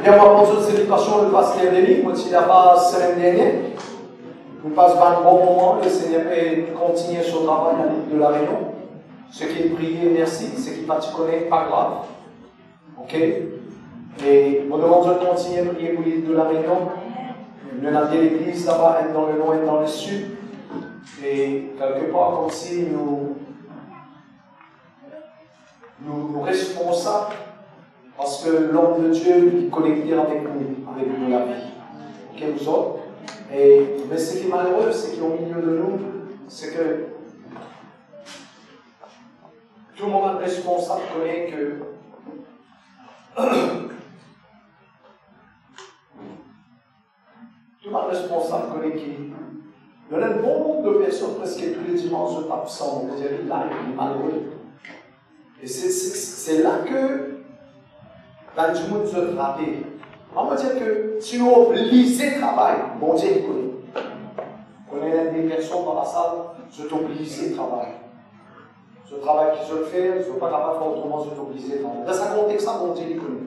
Bien, moi, pour cette célébration, le pasteur Denis, moi, il a pas la semaine dernière. Nous passons un bon moment, le Seigneur peut continuer son travail de la réunion. Ce qui est prié, merci. Ce qui pas tu connais, pas grave. Ok? Et on demande de continuer à prier pour l'île de la réunion. Nous avons l'église là-bas, elle dans le nord et dans le sud. Et quelque part, comme si nous responsables, parce que l'homme de Dieu est connecté avec nous la vie. Ok, vous autres? Mais ce qui est malheureux, c'est qu'au milieu de nous, c'est que tout le monde responsable connaît que tout le monde responsable connaît qu'il y a un bon nombre de personnes, presque tous les dimanches, je tape ça, on va dire, il est malheureux. Et c'est là que ben, du monde se frappé. On va dire que si nous lisons le travail, bon Dieu il connaît. On connaît des personnes dans la salle, je t'oblige le travail. Ce travail qui se fait, je ne veux pas capable de faire autrement, je t'oblige le travail. Dans ce contexte, bon Dieu il connaît.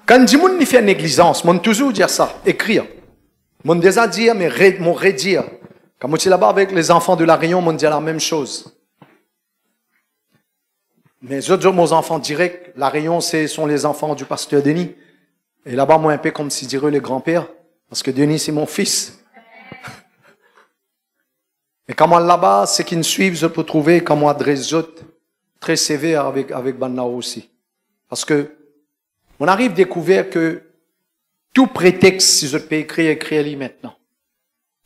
Quand du monde fait négligence, on toujours dire ça, écrire. On déjà dire, mais mon redire. Quand je suis là-bas avec les enfants de la Réunion, on dit la même chose. Mais je dis aux enfants directs, la Réunion, ce sont les enfants du pasteur Denis. Et là-bas, moi, un peu comme si dirait le grand-père, parce que Denis, c'est mon fils. Et comment là-bas, ceux qui nous suivent, je peux trouver comment adresse très sévère avec Banao aussi. Parce que, on arrive à découvrir que tout prétexte, si je peux écrire maintenant.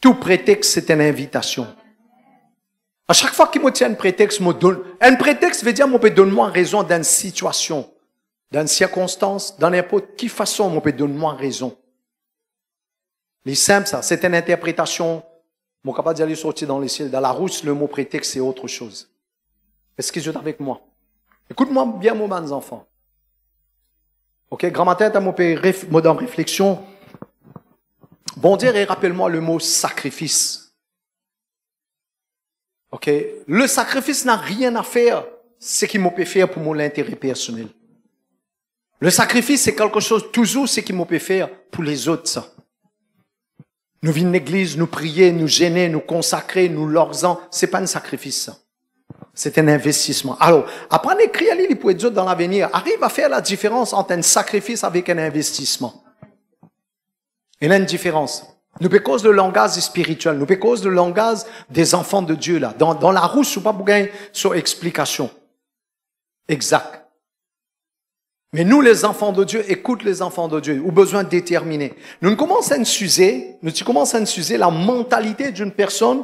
Tout prétexte, c'est une invitation. À chaque fois qu'il me tient un prétexte, un prétexte veut dire, qu'on peut donner moi raison d'une situation, d'une circonstance, dans n'importe quelle façon, on peut donner moi raison. Les simples, ça, c'est une interprétation. Mon capable d'aller sortir dans les ciels. Dans la rousse, le mot prétexte, c'est autre chose. Est-ce que vous êtes avec moi? Écoute-moi bien, mon bons enfants. Ok, grand matin, t'as mon dans réflexion. Bon Dieu, rappelle-moi le mot sacrifice. Ok, le sacrifice n'a rien à faire, ce qui m'a peut faire pour mon intérêt personnel. Le sacrifice, c'est quelque chose, toujours ce qui m'a peut faire pour les autres, ça. Nous venons l'église, nous prier, nous gêner, nous consacrer, nous l'organisons, c'est pas un sacrifice, ça. C'est un investissement. Alors, apprendre à écrire à l'île pour les autres dans l'avenir, arrive à faire la différence entre un sacrifice avec un investissement. Il y a une différence. Nous peut cause le langage spirituel, nous peut cause le langage des enfants de Dieu là. Dans la rousse, ou pas pour gagner sur explication. Exact. Mais nous, les enfants de Dieu, écoute les enfants de Dieu, ou besoin de déterminer. Nous commençons à s'user la mentalité d'une personne,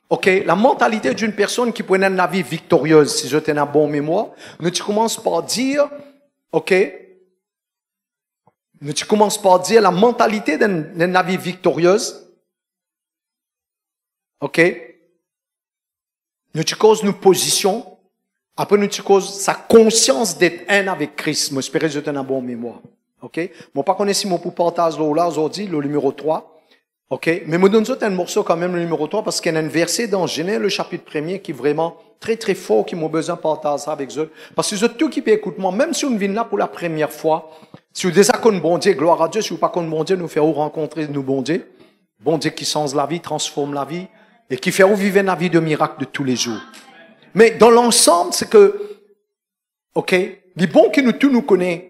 ok, la mentalité d'une personne qui prenait une vie victorieuse, si je tenais à bonne mémoire. Nous commençons par dire, ok, nous commençons par dire la mentalité d'une vie victorieuse. Ok? Nous cause nos positions. Après, nous cause sa conscience d'être un avec Christ. Moi, j'espère que je tenais une bonne mémoire. Ok? Moi, pas connais si mon pour partage là aujourd'hui, le numéro 3. Ok? Mais moi, donne un morceau quand même, le numéro 3, parce qu'il y a un verset dans Genèse, le chapitre 1er, qui est vraiment très, très fort, qui m'a besoin de partager ça avec eux. Parce que je tout qui peut écouter moi, même si on vient là pour la première fois, si vous déjà connaissez bon Dieu, gloire à Dieu, si vous pas connaissez bon Dieu, nous faire rencontrer nous bon Dieu qui change la vie, transforme la vie, et qui fait vivre la vie de miracle de tous les jours. Mais dans l'ensemble, c'est que, ok, les bons qui nous tous nous connaissent,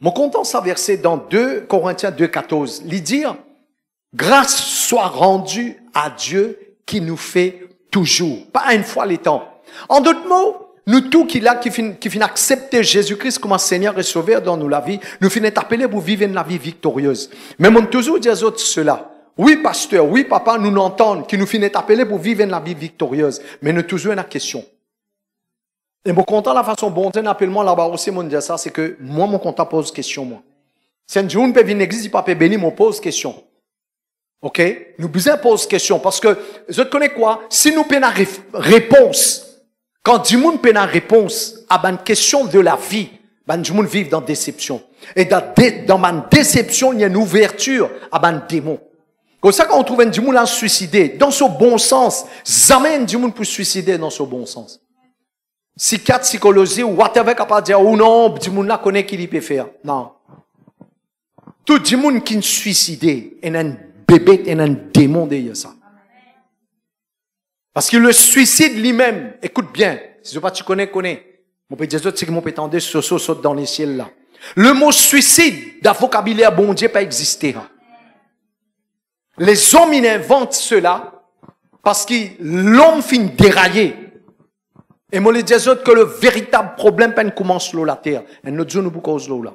mon content ça verset dans 2 Corinthiens 2,14, lui dire, grâce soit rendue à Dieu qui nous fait toujours, pas une fois les temps. En d'autres mots, nous tous qui finissent accepter Jésus-Christ comme Seigneur et Sauveur dans nous la vie, nous finissons appeler pour vivre une vie victorieuse. Mais on toujours dit aux autres cela. Oui, pasteur, oui, papa, nous l'entendons, qui nous finissent appeler pour vivre une vie victorieuse. Mais nous toujours une question. Et mon content, la façon bon Dieu appelle moi là-bas aussi, mon dire ça, c'est que moi, mon content pose question, moi. Si un jour, on peut venir l'église, il peut bénir, mon pose question. Ok? Nous besoin pose question. Parce que, je te connais quoi? Si nous prenons réponse, quand du monde peut une réponse à une question de la vie, du monde vit dans déception. Et dans ma déception, il y a une ouverture à un démon. Comme ça, quand on trouve un du monde à se suicider, dans son bon sens, jamais du monde peut se suicider dans son bon sens. Psychiatre, psychologie, ou whatever, capable de dire, ou non, du monde là connaît qui il peut faire. Non. Tout le monde qui est suicidé, il y a un bébé, il y a un démon derrière ça. Parce que le suicide lui-même, écoute bien, si tu connais. Mon père Jésus, c'est que mon père tendait saute dans les ciels là. Le mot suicide, dans le vocabulaire bon Dieu, pas existé. Les hommes, ils inventent cela parce que l'homme finit déraillé. Et moi, les dis que le véritable problème, pas commence là, la terre. Et notre Dieu nous cause là.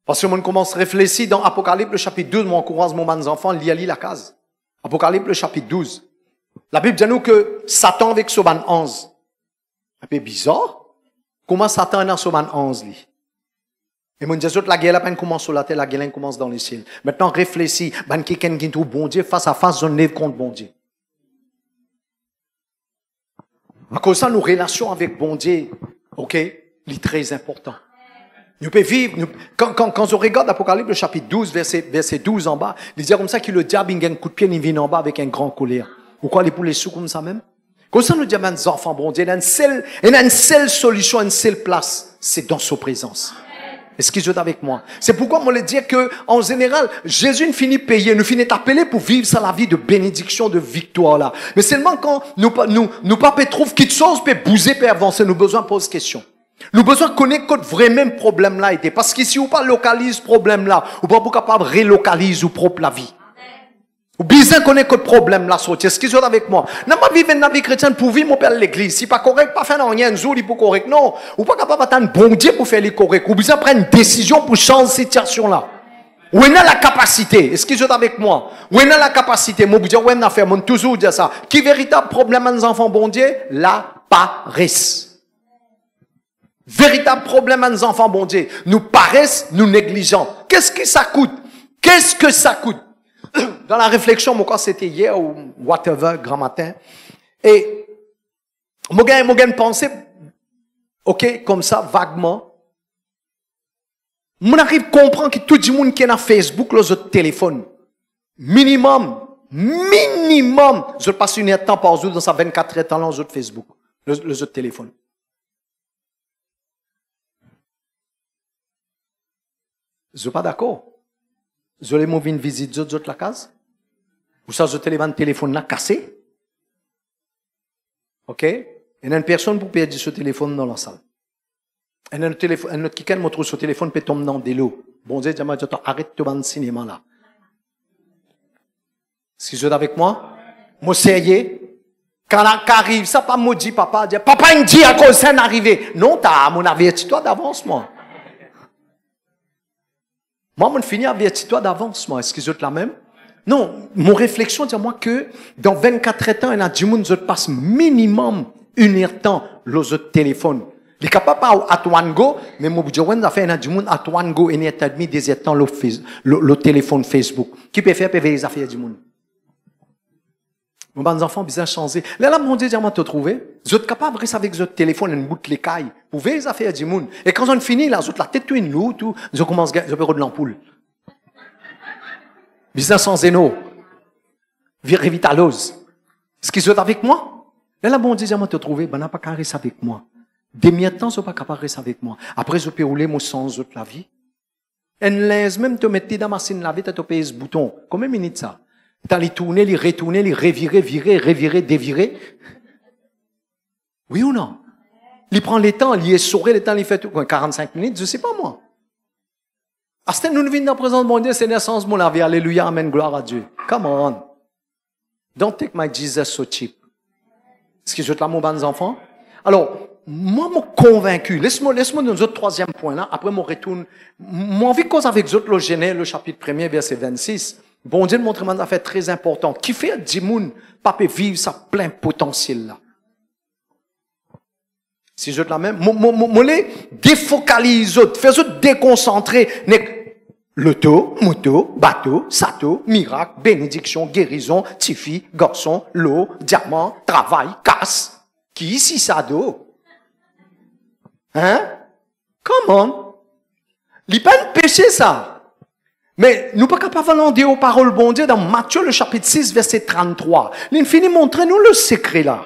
Parce que moi, commence à réfléchir dans Apocalypse, le chapitre 12, moi, encourage mon enfant, lire la case. Apocalypse, le chapitre 12. La Bible dit nous que Satan avec Soban 11. Un peu bizarre. Comment Satan est dans Soban 11, lui? Et mon Dieu, la guerre, la commence sur la terre, la guerre commence dans les ciels. Maintenant, réfléchis, ben, quelqu'un qui trouve bon Dieu, face à face, on lève contre bon Dieu. À cause de ça, nos relations avec bon Dieu, ok, c'est très important. Nous pouvons vivre, quand on regarde l'Apocalypse, le chapitre 12, verset 12 en bas, il dit comme ça que le diable, il a un coup de pied, il vient en bas avec un grand colère. Pourquoi il est pour les sous comme ça même? Comme ça, nous disons, mes enfants, bon Dieu, il y a une seule solution, une seule place, c'est dans sa présence. Est-ce qu'ils sont avec moi? C'est pourquoi moi, je dire que, en général, Jésus nous finit payer, nous finit appeler pour vivre ça la vie de bénédiction, de victoire là. Mais seulement quand nous pas trouver quelque chose peut bouger, peut avancer, nous besoin de poser question. Nous besoin de connaître que vrai même problème là était. Parce que si on pas localise problème là, ou pas capable de relocaliser ou propre la vie. Ou bien connaître que problème là sorti. Est-ce qu'ils sont avec moi? N'a pas vivre une vie chrétienne pour vivre mon père l'église. Si pas correct, pas faire rien, il pour correct. Non. Ou pas capable d'attendre bon Dieu pour faire les corrects. Ou bien prendre une décision pour changer cette situation là. Où est la capacité? Est-ce qu'ils sont avec moi? Où est la capacité? Moi, je dis, où est faire? Moi, toujours dire ça. Qui véritable problème à nos enfants, bon Dieu? La paresse. Véritable problème à nos enfants, bon Dieu. Nous paresse, nous négligeons. Qu'est-ce que ça coûte? Qu'est-ce que ça coûte? Dans la réflexion, moi, quand c'était hier ou whatever, grand matin, et moi, j'ai pensé, ok, comme ça, vaguement, moi, arrive à comprendre que tout le monde qui est dans Facebook, les autres téléphones, minimum, je passe une heure de temps par jour dans ça 24 heures de temps dans les autres Facebook, les autres téléphones. Je suis pas d'accord. Je vais m'ouvrir une visite de la case. Ou ça, je téléphone là cassé. Ok? Et il y a une personne pour perdre ce téléphone dans la salle. Et un autre qui me trouve ce téléphone peut tomber dans des lots. Bon Dieu, arrête de voir cinéma là. Est-ce que vous êtes avec moi? Moi, sérieux. Quand arrive, ça pas me dit papa, papa il dit à cause ça n'est arrivé. Non, t'as mon avertis-toi d'avance, moi. Moi, je finis avertis-toi d'avance, moi. Est-ce que vous êtes la même? Non, mon réflexion dit à moi que dans 24 temps, il y a du monde qui passe minimum une heure de temps les autres téléphones. Il est capable à Touango, mais moi, je dis, il y a du monde à Touango, une heure et demie, des heures de temps le téléphone Facebook. Qui peut faire les affaires du monde? Mes enfants, bien changé. Là, mon Dieu, diamant te trouver. Vous êtes capable de rester avec votre téléphone et une bout de l'écaille. Vous voyez les affaires du monde. Et quand on finit, là, vous êtes la tête une loup, tout, vous commencez à faire de l'ampoule. Business sans zéno. Revitalose. Est-ce qu'ils sont avec moi? Là, mon Dieu, diamant te trouver. Ben, n'a pas qu'à rester avec moi. Des mi-temps, vous n'êtes pas capable de rester avec moi. Après, je peux rouler mon sans autre la vie. Et même te mettre dans ma machine la vie, tu as payé ce bouton. Combien de minutes ça? T'as les tourner, les retourner, les revirer, revirer, dévirer. Oui ou non? Il prend les temps, il est sourire, les temps, il fait tout. 45 minutes, je sais pas moi. Astin, nous venons dans la présence de mon Dieu, c'est naissance, mon vie. Alléluia, amen, gloire à Dieu. Come on. Don't take my Jesus so cheap. Est-ce que je te la mon bon enfant? Alors, moi, je suis convaincu. Laisse-moi dans autre troisième point là. Après, je retourne. Moi, envie de cause avec autres, le Genèse, le chapitre 1er, verset 26. Bon Dieu montre une affaire très importante. Qui fait du monde pas peut vivre sa plein potentiel là. Si je te la même, moi les défocalise, fais autres déconcentrer. Loto, moto, bateau, sato, miracle, bénédiction, guérison, tifi, garçon, l'eau, diamant, travail, casse. Qui ici ça d'eau? Hein? Comment? Il pas un péché ça. Mais nous pas capables de dire aux paroles bon Dieu dans Matthieu le chapitre 6 verset 33. Il finit montrer nous le secret là.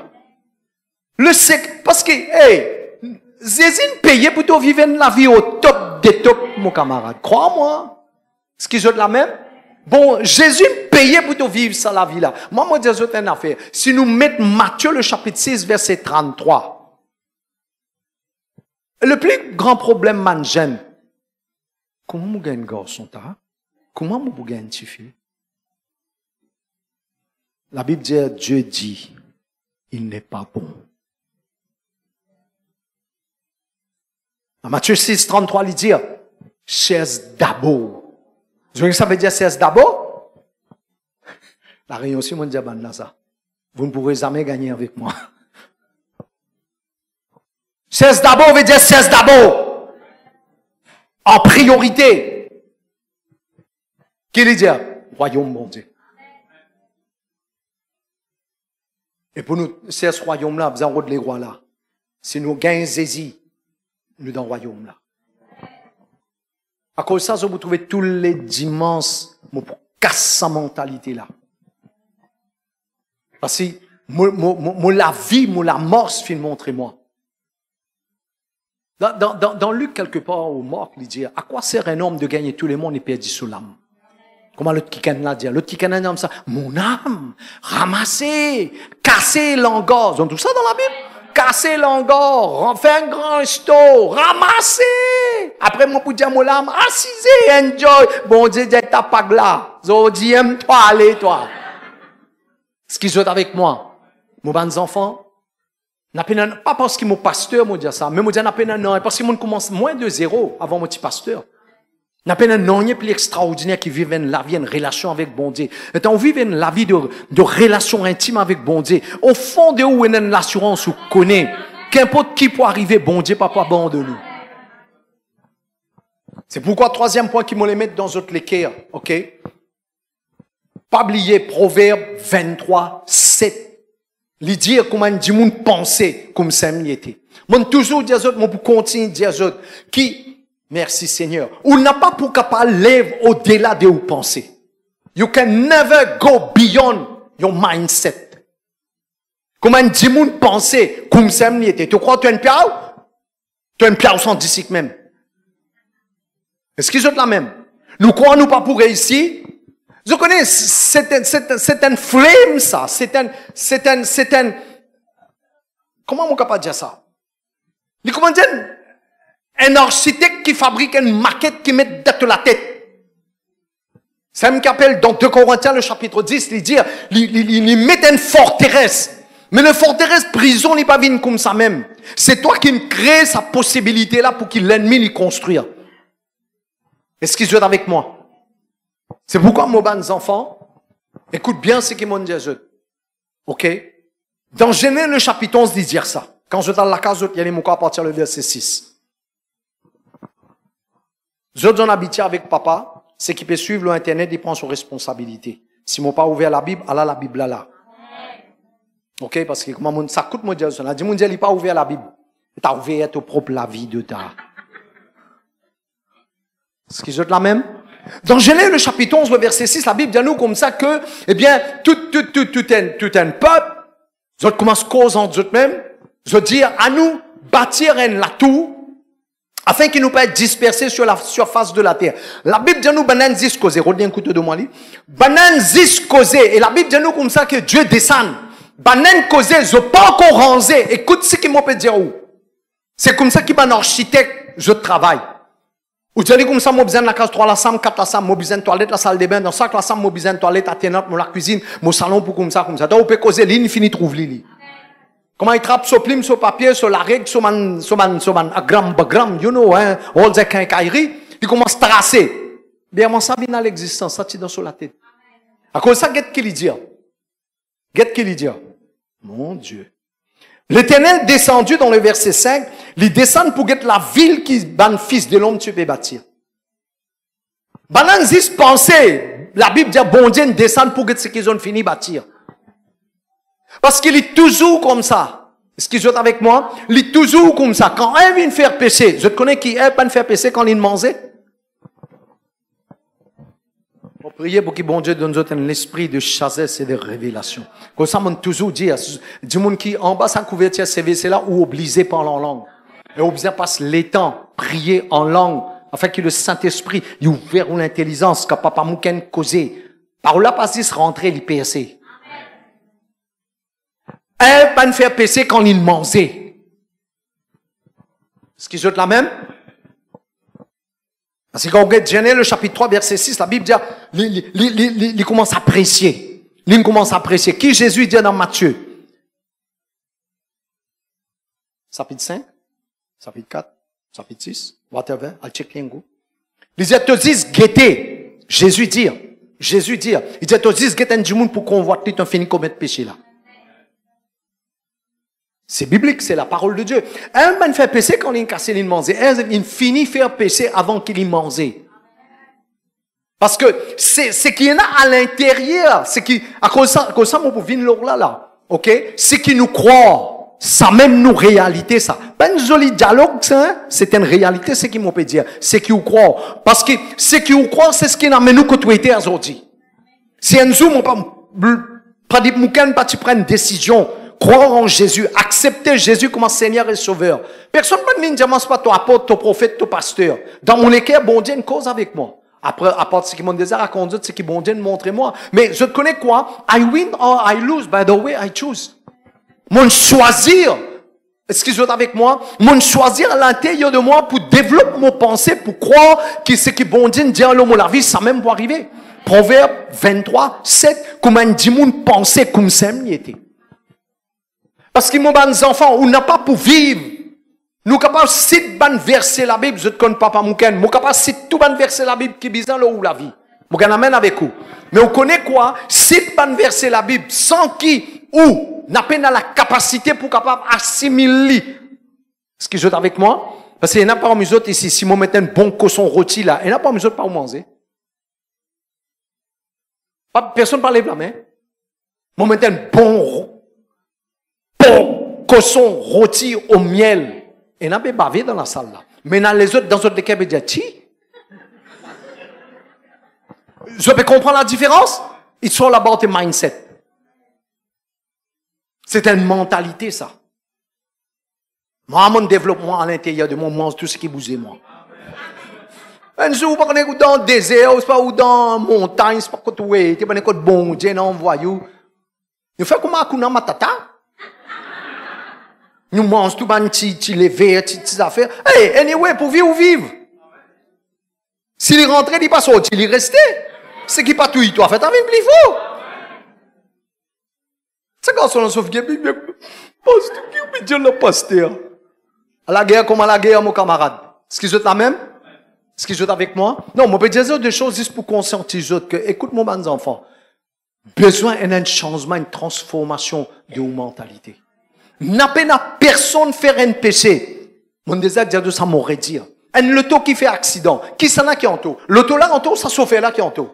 Le secret parce que hey, Jésus payé pour vivre la vie au top des top mon camarade. Crois-moi. Est-ce qu'ils ont la même? Bon, Jésus payait pour te vivre ça, la vie là. Moi, je dis une affaire. Si nous mettons Matthieu, le chapitre 6, verset 33. Le plus grand problème, man, j'aime. Comment vous gagnez un garçon, ta? Comment vous gagnez une fille? La Bible dit, Dieu dit, il n'est pas bon. Dans Matthieu 6, 33, il dit, cherche d'abord. Vous voyez que ça veut dire cherche d'abord? La réunion aussi, mon diable, là, ça. Vous ne pourrez jamais gagner avec moi. Cherche d'abord veut dire cherche d'abord. En priorité. Qui veut dire? Royaume, mon Dieu. Et pour nous, c'est ce royaume-là, vous avez les rois là. Si nous gagnons Zézi, nous dans le royaume là. À cause de ça, vous trouvez tous les dimanches, pour casser sa mentalité là. Parce que, la vie, la mort, se fait montrer moi. Dans Luc, quelque part, au mort, il dit, à quoi sert un homme de gagner tout le monde et perdre sous l'âme? Comment l'autre qui l'a dit? L'autre qui dit ça, mon âme, ramasser, casser l'angor. Ils ont tout ça dans la Bible. Casser l'angor, faire un grand sto, ramasser. Après, moi, pour dire mon âme, assisez, enjoy. Bon Dieu, t'as pas là. Zo dit, aime-toi, allez, toi. Ce qu'ils ont avec moi, mon bons enfants, pas parce qu'ils m'ont pasteur, moi, dire ça, mais moi, dire, non, parce qu'ils m'ont commencé moins de zéro avant mon petit pasteur. N'a pas un nom plus extraordinaire qui vivent la vie, une relation avec bon Dieu. Et on vit la vie de relation intime avec bon Dieu. Au fond de où est l'assurance ou connaît. Qu'importe qui peut arriver, bon Dieu, papa, bon de nous. C'est pourquoi, troisième point qui me les mettre dans notre l'équerre, ok? Pas oublier Proverbe 23, 7. Lui dire comment dit mon penser comme ça m'y était. Moi, toujours dire autres, moi, pour continuer dire autres, qui, merci Seigneur. Ou n'a pas pour capable live au-delà de vos pensées. You can never go beyond your mindset. Comment dit mon penser comme ça m'y était. Tu crois que tu es une piao? Tu es une piao sans disciple même. Est-ce qu'ils ont la même? Nous croyons pas pour réussir. Je connais, c'est un flame ça. C'est un, comment on capable dire ça? Les comment dire? Un architecte qui fabrique une maquette qui met dans la tête. Ça me rappelle dans 2 Corinthiens, le chapitre 10, il dit, il met une forteresse. Mais le forteresse, prison, n'est pas venu comme ça même. C'est toi qui crée sa possibilité là pour qu'il l'ennemi l'y construire. Est-ce qu'ils jouent avec moi? C'est pourquoi, mes bons enfants, écoute bien ce qu'ils m'ont dit à eux. Ok? Dans Genèse, le chapitre 11, il dit ça. Quand je dans la case, il y a les mots à partir du verset 6. Je donne habitué avec papa, c'est qui peut suivre l'internet, il prend ses responsabilités. Si mon pas ouvert la Bible, alors la Bible là. Ok, parce que comment ça coûte mon Dieu, ça dit mon Dieu, il pas ouvert la Bible. Tu as ouvert ton propre la vie de ta. Est-ce qu'ils ont la même? Dans Genèse, le chapitre 11, le verset 6, la Bible dit à nous comme ça que, eh bien, tout un peuple, ils commencent à causer entre eux-mêmes, ils dire à nous, bâtir un latou, afin qu'il nous puisse être dispersés sur la surface de la terre. La Bible dit à nous, banane zis causé, redis un coup de moi, banane zis causé, et la Bible dit à nous comme ça que Dieu descend. Banane causé, je pas encore rangé, écoute ce qu'il m'a peut dire où. C'est comme ça qu'il va un architecte, je travaille. Ou tu dis comme ça, moi besoin de la case 3 la chambre, 4 la chambre, moi besoin de toilette, la salle de bain, dans 5 la chambre, moi besoin de toilette, attenante, moi la cuisine, mon salon pour comme ça. Donc on peut causer l'île, fini trouve l'île. Comment il trappe sur plume, sur papier, sur la règle, sur man, bagram, you know, hein, all the quincaillerie, il commence à tracer. Bien, moi ça vient à l'existence, ça tire dans sur la tête. À cause de ça, qu'est-ce qu'il dit? Qu'est-ce qu'il dit? Mon Dieu. L'Éternel descendu dans le verset 5, il descend pour être la ville qui, ban fils de l'homme, tu peux bâtir. Banan zis penser, la Bible dit, bon Dieu descend pour être ce qu'ils ont fini bâtir. Parce qu'il est toujours comme ça. Est-ce qu'ils sont avec moi? Il est toujours comme ça. Quand un vient faire pécher, je te connais qui aime pas faire pécher quand il mangeait? On prier pour que bon Dieu donne un esprit de sagesse et de révélation. Comme ça, on toujours dit, du monde qui en bas sa couverture CVC là ou obligé parler en langue. Et obligé passe les temps, prier en langue, afin que le Saint-Esprit ait ouvert l'intelligence, que papa mouken causer. Par là, pas se rentrer, il percer. Un pas faire péché quand il mangeait. Est-ce qu'ils ont la même? Parce que quand on regarde Genèse, le chapitre 3, verset 6, la Bible dit, il commence à apprécier. Il commence à apprécier. Qui Jésus dit dans Matthieu? Chapitre 5, chapitre 4, chapitre 6, whatever, I'll check l'ingo. Il dit, te dis, guettez. Jésus dit, il dit, te dis, guettez du monde pour qu'on voit que tu as fini commettre péché là. C'est biblique, c'est la parole de Dieu. Un man fait péché quand il casse il mange. Il finit faire péché avant qu'il y mange. Parce que c'est qu'il y en a à l'intérieur, c'est qui à cause ça mon pour venir là, ok? C'est qui nous croit, ça même nous réalité ça. Pas un joli dialogue, ça, c'est une réalité, c'est qui m'on peut dire, c'est qui nous croit. Parce que c'est qui nous croit, c'est ce qui nous nous côtoyer aujourd'hui. Si un jour mon pas dit mouken pas tu prends une décision. Croire en Jésus, accepter Jésus comme Seigneur et Sauveur. Personne ne me dit, c'est pas ton apôtre, ton prophète, ton pasteur. Dans mon équerre, bon Dieu, une cause avec moi. Après, à part ce qui m'ont désert à conduire, c'est qui bon Dieu, montrez-moi. Mais je connais quoi? I win or I lose by the way I choose. Mon choisir, est-ce qu'ils sont avec moi? Mon choisir à l'intérieur de moi pour développer mon pensée, pour croire que ce qui bon Dieu dit à l'homme la vie, ça même va arriver. Proverbe 23, 7, comme un démon pensait comme ça m'y était. Parce que mon bons enfants, on n'a pas pour vivre. Nous capables de citer ban verset la Bible, je te connais papa mouken. Nous capables de citer tout ban verset la Bible qui bizarre là où la vie. Nous amène avec vous. Mais on connaît quoi? Cite ban verset la Bible sans qui ou n'a pas la capacité pour capable assimiler. Est-ce que vous êtes avec moi? Parce qu'il n'y en a pas parmi autres ici. Si on mettait un bon cochon rôti là, il n'y en a pas parmi autres pas où manger. Personne ne parle de la main. On mettait un bon cochon rôti au miel. Et n'a pas bavé dans la salle là. Mais dans les autres, dans les autres équipes, ils disent, ti. Je peux comprendre la différence? It's all about a mindset. C'est une mentalité, ça. Moi, mon développement à l'intérieur de moi, mange tout ce qui bouge moi. Un jour, vous ne dans le désert, ou dans la montagne, c'est pas quoi tout, tu pas de bon Dieu, non, voyou. Nous faisons comme Akuna Matata. Nous mangeons tout le petit lever, petites affaires. Hey, anyway, pour vivre ou vivre. S'il est rentré, il n'est pas sorti, il est resté. C'est qui pas tout, il doit faire, t'as vu plus fort. C'est quand on sauve bien, pasteur, qui peut dire le pasteur? À la guerre comme à la guerre, mon camarade. Est-ce qu'ils sont la même? Est-ce qu'ils sont avec moi? Non, moi, je peux dire des choses juste pour conscientiser que, écoute, mon bons enfants, besoin d'un changement, une transformation de vos mentalités. N'a pas personne faire un péché. Mon désir de ça m'aurait dit. Un loto qui fait accident. Qui s'en a qui en tout? L'auto là en tout, ça sauve là qui en tout.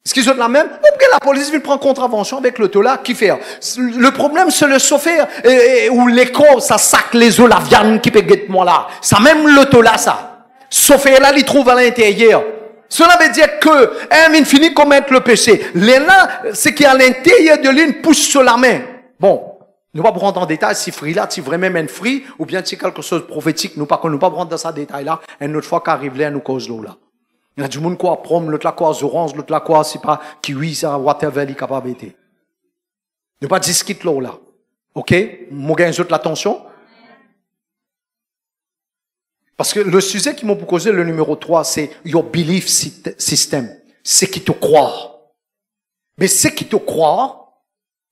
Est-ce qu'ils ont la même? Ou que la police vient prendre contravention avec l'auto là, qui fait? Le problème, c'est le chauffeur, ou l'écho, ça sac les eaux, la viande qui peut guetter moi là. Ça même l'auto là, ça. Chauffeur là, il trouve à l'intérieur. Cela veut dire que, il finit commettre le péché. Là, c'est qui à l'intérieur de l'une pousse sur la main. Bon. Nous ne pas rentrer en détail si fruit là, si vraiment un fruit, ou bien si quelque chose de prophétique, nous pas rentrer dans ce détail là, une autre fois qu'arrive là, nous cause l'eau là. Il y a du monde quoi pomme, l'autre là quoi orange, l'autre là quoi, c'est pas kiwi, ça, whatever, il est capable d'être. Nous pas discuter l'eau là. Ok? Moi, gagne l'attention. Parce que le sujet qui m'a proposé, le numéro 3, c'est your belief system. C'est qui te croit. Mais c'est qui te croit,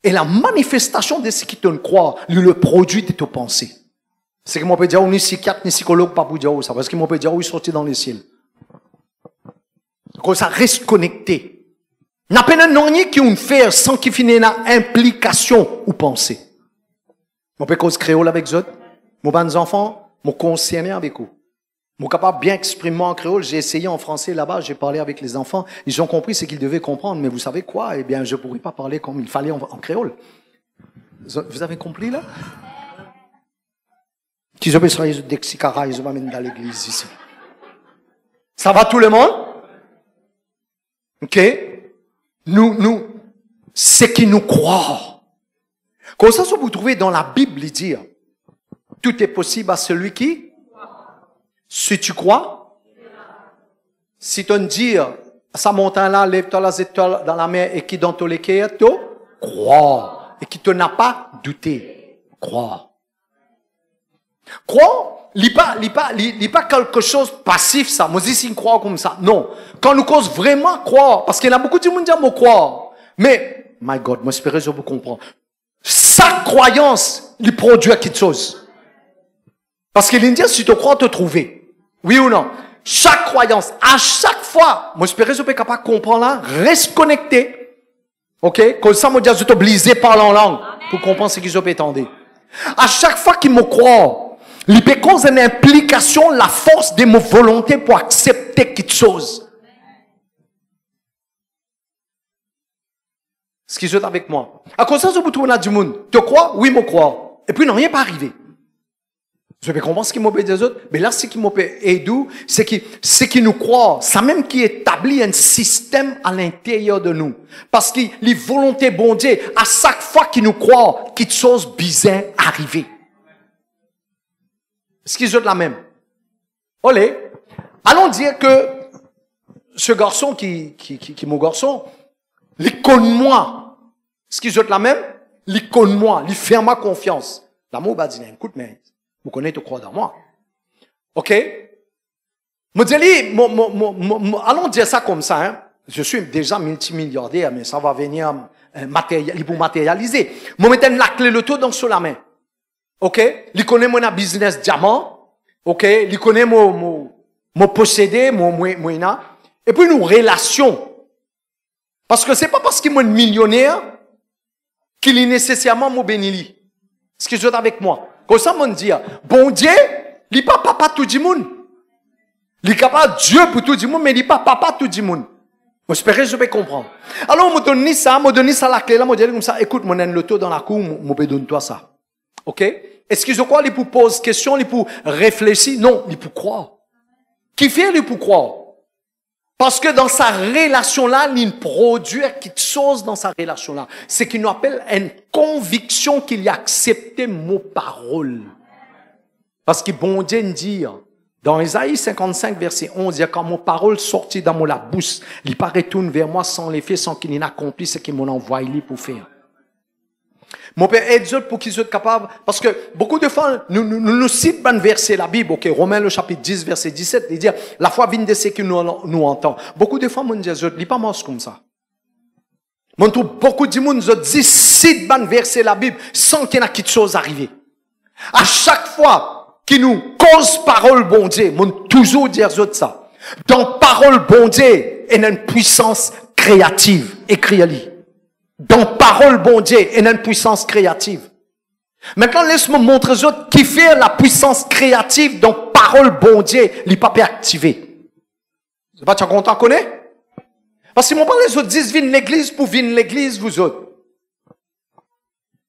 et la manifestation de ce qui te croit, le produit de tes pensées. C'est que moi, peut dire, ni psychiatre, ni psychologue, pas pour dire ça. Parce que moi, peut dire, oui, sorti dans les ciels. Donc, ça reste connecté. N'a pas un rien qui on fait sans qu'il finisse une implication ou pensée. Moi, peut cause créole avec eux. Mon bons enfants, mon concerné avec eux. Mon capable bien exprimer en créole, j'ai essayé en français là-bas, j'ai parlé avec les enfants, ils ont compris ce qu'ils devaient comprendre, mais vous savez quoi? Eh bien, je ne pourrais pas parler comme il fallait en créole. Vous avez compris là? Qui je peux se résoudre d'Exikara, ils m'amènent dans l'église ici. Ça va tout le monde? Ok? Nous, c'est qui nous croit. Comme ça, vous trouvez dans la Bible, il dit, tout est possible à celui qui? Si tu crois, Si tu dis, ça montagne-là, lève-toi les étoiles dans la mer et qui dans tous les cas, tu crois. Et qui te n'a pas douté. Crois. Crois, lis pas quelque chose de passif, ça. Moi, je dis, croire comme ça. Non. Quand nous cause vraiment croire, parce qu'il y a beaucoup de monde qui disent, croire. Mais, my God, moi, j'espère que je vous comprends. Sa croyance, il produit quelque chose. Parce qu'il dit, si tu crois, te trouver. Oui ou non? Chaque croyance, à chaque fois, moi, j'espère que je suis capable de comprendre là, reste connecté. Ok? Comme ça, moi, je suis obligé de parler en langue. Pour comprendre ce que je peux entendre. À chaque fois qu'il me croit, il peut causer une implication, la force de ma volonté pour accepter quelque chose. Ce qui est avec moi. À cause de ça, je vous trouve du monde. Tu crois? Oui, je crois. Et puis, il n'a rien pas arrivé. Je vais comprendre ce qui m'opère des autres. Mais là, ce qui m'opère Edou, c'est qui nous croit. Ça même qui établit un système à l'intérieur de nous. Parce que les volontés bon Dieu, à chaque fois qu'il nous croit, quelque chose bizarre arrive. Ce qui est la même. Olé. Allons dire que ce garçon qui est mon garçon, il connaît moi. Ce qui est la même, il connaît moi, il fait ma confiance. L'amour va dire, écoute, mais, vous connaissez, tu crois dans moi. Ok? Me dis, allons dire ça comme ça, hein. Je suis déjà multimilliardaire, mais ça va venir pour matérialiser. Je mets la clé le tout dans sur la main. Ok? Il connaît mon business diamant. Ok? Il connaît mon possédé, mon et puis nos relations. Parce que c'est pas parce qu'il est millionnaire qu'il est nécessairement mon béni. Ce qui est avec moi. Comme ça, on dit, bon Dieu, il n'est pas papa tout le monde. Il est capable Dieu pour tout le monde, mais il n'est pas papa tout le monde. J'espère que je vais comprendre. Alors, on me donne ça la clé là, on dit comme ça, écoute, mon le taux dans la cour, on peut donner toi ça. Ok? Est-ce qu'ils ont quoi, il pour poser question, il pour réfléchir? Non, il pour croire. Qui fait, il pour croire? Parce que dans sa relation-là, il produit quelque chose dans sa relation-là. C'est qu'il nous appelle une conviction qu'il a accepté mon parole. Parce que bon Dieu dit, dans Isaïe 55, verset 11, il y a quand mon parole sortit dans mon la bouche, il pas retourne vers moi sans l'effet, sans qu'il n'accomplisse ce qu'il m'a envoyé pour faire. Mon Père aide pour qu'ils soient capables, parce que beaucoup de fois, nous citent un verset la Bible, ok, Romains le chapitre 10, verset 17, il dit, la foi vient de ce que nous entend. Beaucoup de fois, mon Dieu, je ne lis pas moi comme ça. Mon trouve beaucoup de monde, je dis, cite un verset la Bible, sans qu'il y ait quelque chose arrivé. À chaque fois qu'il nous cause parole bon Dieu, mon toujours dire ça. Dans parole bon Dieu, il y a une puissance créative, écrit-le. Dans parole bon Dieu, il y a une puissance créative. Maintenant, laisse-moi montrer aux autres qui fait la puissance créative dans parole bon Dieu, il n'est pas activé. C'est pas tu as content connaître? Parce que mon parle les autres disent, viens l'église pour venir l'église, vous autres.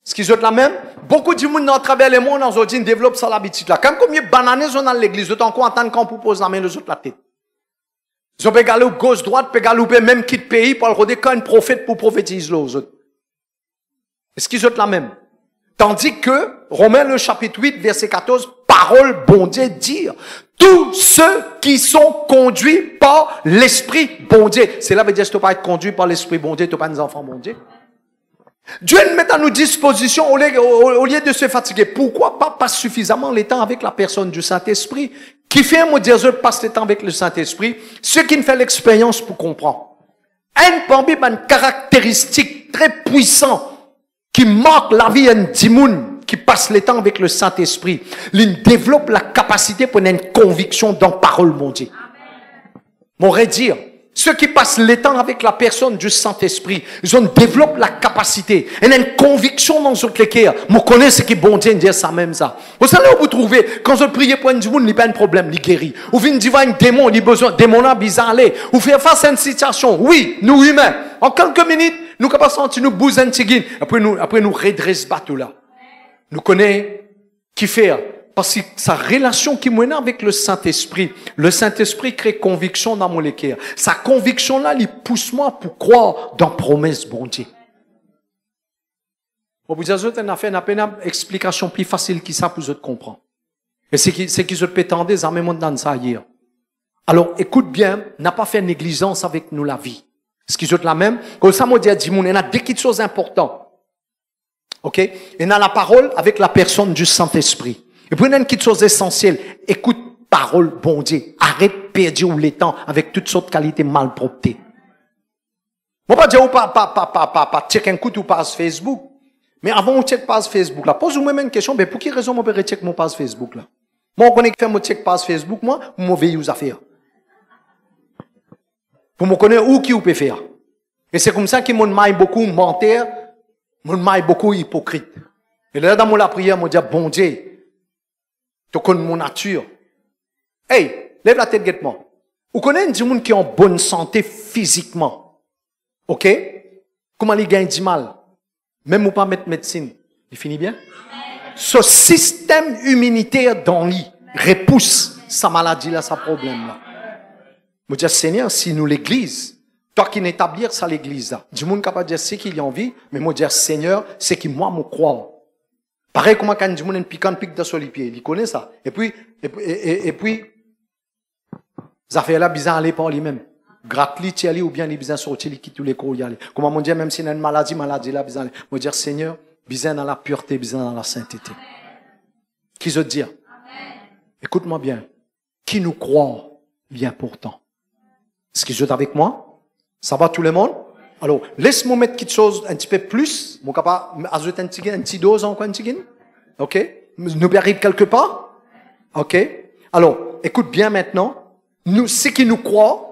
Ce qu'ils ont la même, beaucoup de monde dans travers le monde, aujourd'hui, développent ça l'habitude là. Quand combien de bananes sont dans l'église, autant qu'on entend quand on pose la main les autres la tête. Ils ont pu aller gauche-droite, peut galoper même quitte pays pour le regarder quand un prophète pour prophétiser les autres. Est-ce qu'ils ont la même? Tandis que, Romains le chapitre 8, verset 14, parole bon Dieu dire, tous ceux qui sont conduits par l'Esprit bon Dieu. C'est là veut dire que tu ne peux pas être conduit par l'Esprit bon Dieu, tu n'es pas des enfants bon Dieu. Dieu nous met à nos dispositions au lieu de se fatiguer. Pourquoi pas passer suffisamment le temps avec la personne du Saint-Esprit? Qui fait, moi, dire, je passe le temps avec le Saint-Esprit? Ceux qui ne font l'expérience pour comprendre. Une caractéristique très puissante qui marque la vie d'un dimoun qui passe le temps avec le Saint-Esprit. Il développe la capacité pour une conviction dans la parole, mon Dieu. Mon redire. Ceux qui passent le temps avec la personne du Saint-Esprit, ils ont développé la capacité. Il y a une conviction dans ce cœur. Moi, je connais ce qui est bon Dieu dire ça même ça. Vous savez où vous trouvez, quand je prie pour un démon, il n'y a pas de problème, il guérit. Ou vient dire un démon, il a besoin, démon a bizarre, ou faire face à une situation. Oui, nous humains, en quelques minutes, nous capables de sentir nous bouger un petit après nous redresse bateau là. Nous connaissons qui faire. Parce que sa relation qui mène avec le Saint-Esprit crée conviction dans mon cœur. Sa conviction-là, il pousse moi pour croire dans la promesse bon Dieu. Pour vous dire, on a fait une explication plus facile que ça pour vous comprendre. Et c'est qu'ils se pétendent des armements dans ça hier. Alors, écoute bien, n'a pas fait négligence avec nous la vie. Ce qui est la même, comme ça, moi, dit, il y a des petites choses importantes. OK? Et dans la parole avec la personne du Saint-Esprit. Et puis, il y a une petite chose essentielle. Écoute, parole, bon Dieu. Arrête de perdre le temps avec toutes sortes de qualités malpropreté. Moi, pas dire, ou pas check un coup ou page Facebook. Mais avant, on check page Facebook, là. Pose-moi même une question, mais pour quelle raison, moi, je check mon page Facebook, là? Moi, on connaît que faire mon check page Facebook, moi, je vais vous faire. Pour me connaître où qui vous peut faire. Et c'est comme ça que mon maille beaucoup menteur, mon maille beaucoup hypocrite. Et là, dans la prière, je dis, bon Dieu, tu connais mon nature. Hey, lève la tête, guette-moi. Vous connaissez des gens qui ont bonne santé physiquement. OK? Comment ils gagnent du mal? Même ou pas mettre médecine. Il finit bien? Ce système immunitaire dans lui repousse sa maladie là, sa problème là. Je dis, Seigneur, si nous l'église, toi qui n'établir ça l'église là, du monde capable de dire c'est qu'il y a envie, mais moi dire Seigneur, c'est qui moi me crois. Pareil comme quand du monde une piquante pique dans les pieds, il connaît ça. Et puis, ça fait là bizarre aller par lui-même. Gratte-li, tiens-li, ou bien les bizarres sortir, li quitte tous les cours y aller. Comment mon Dieu, même s'il y a une maladie là, bizarre. Moi dire Seigneur, bizarre dans la pureté, bizarre dans la sainteté. Qui se dire? Écoute-moi bien. Qui nous croit bien pourtant? Est-ce qu'ils sont avec moi? Ça va tout le monde? Alors, laisse-moi mettre quelque chose un petit peu plus. Mon capable, ajouter un petit dose encore un petit. OK? Nous arrive quelque part? OK? Alors, écoute bien maintenant. Nous, ce qui nous croit.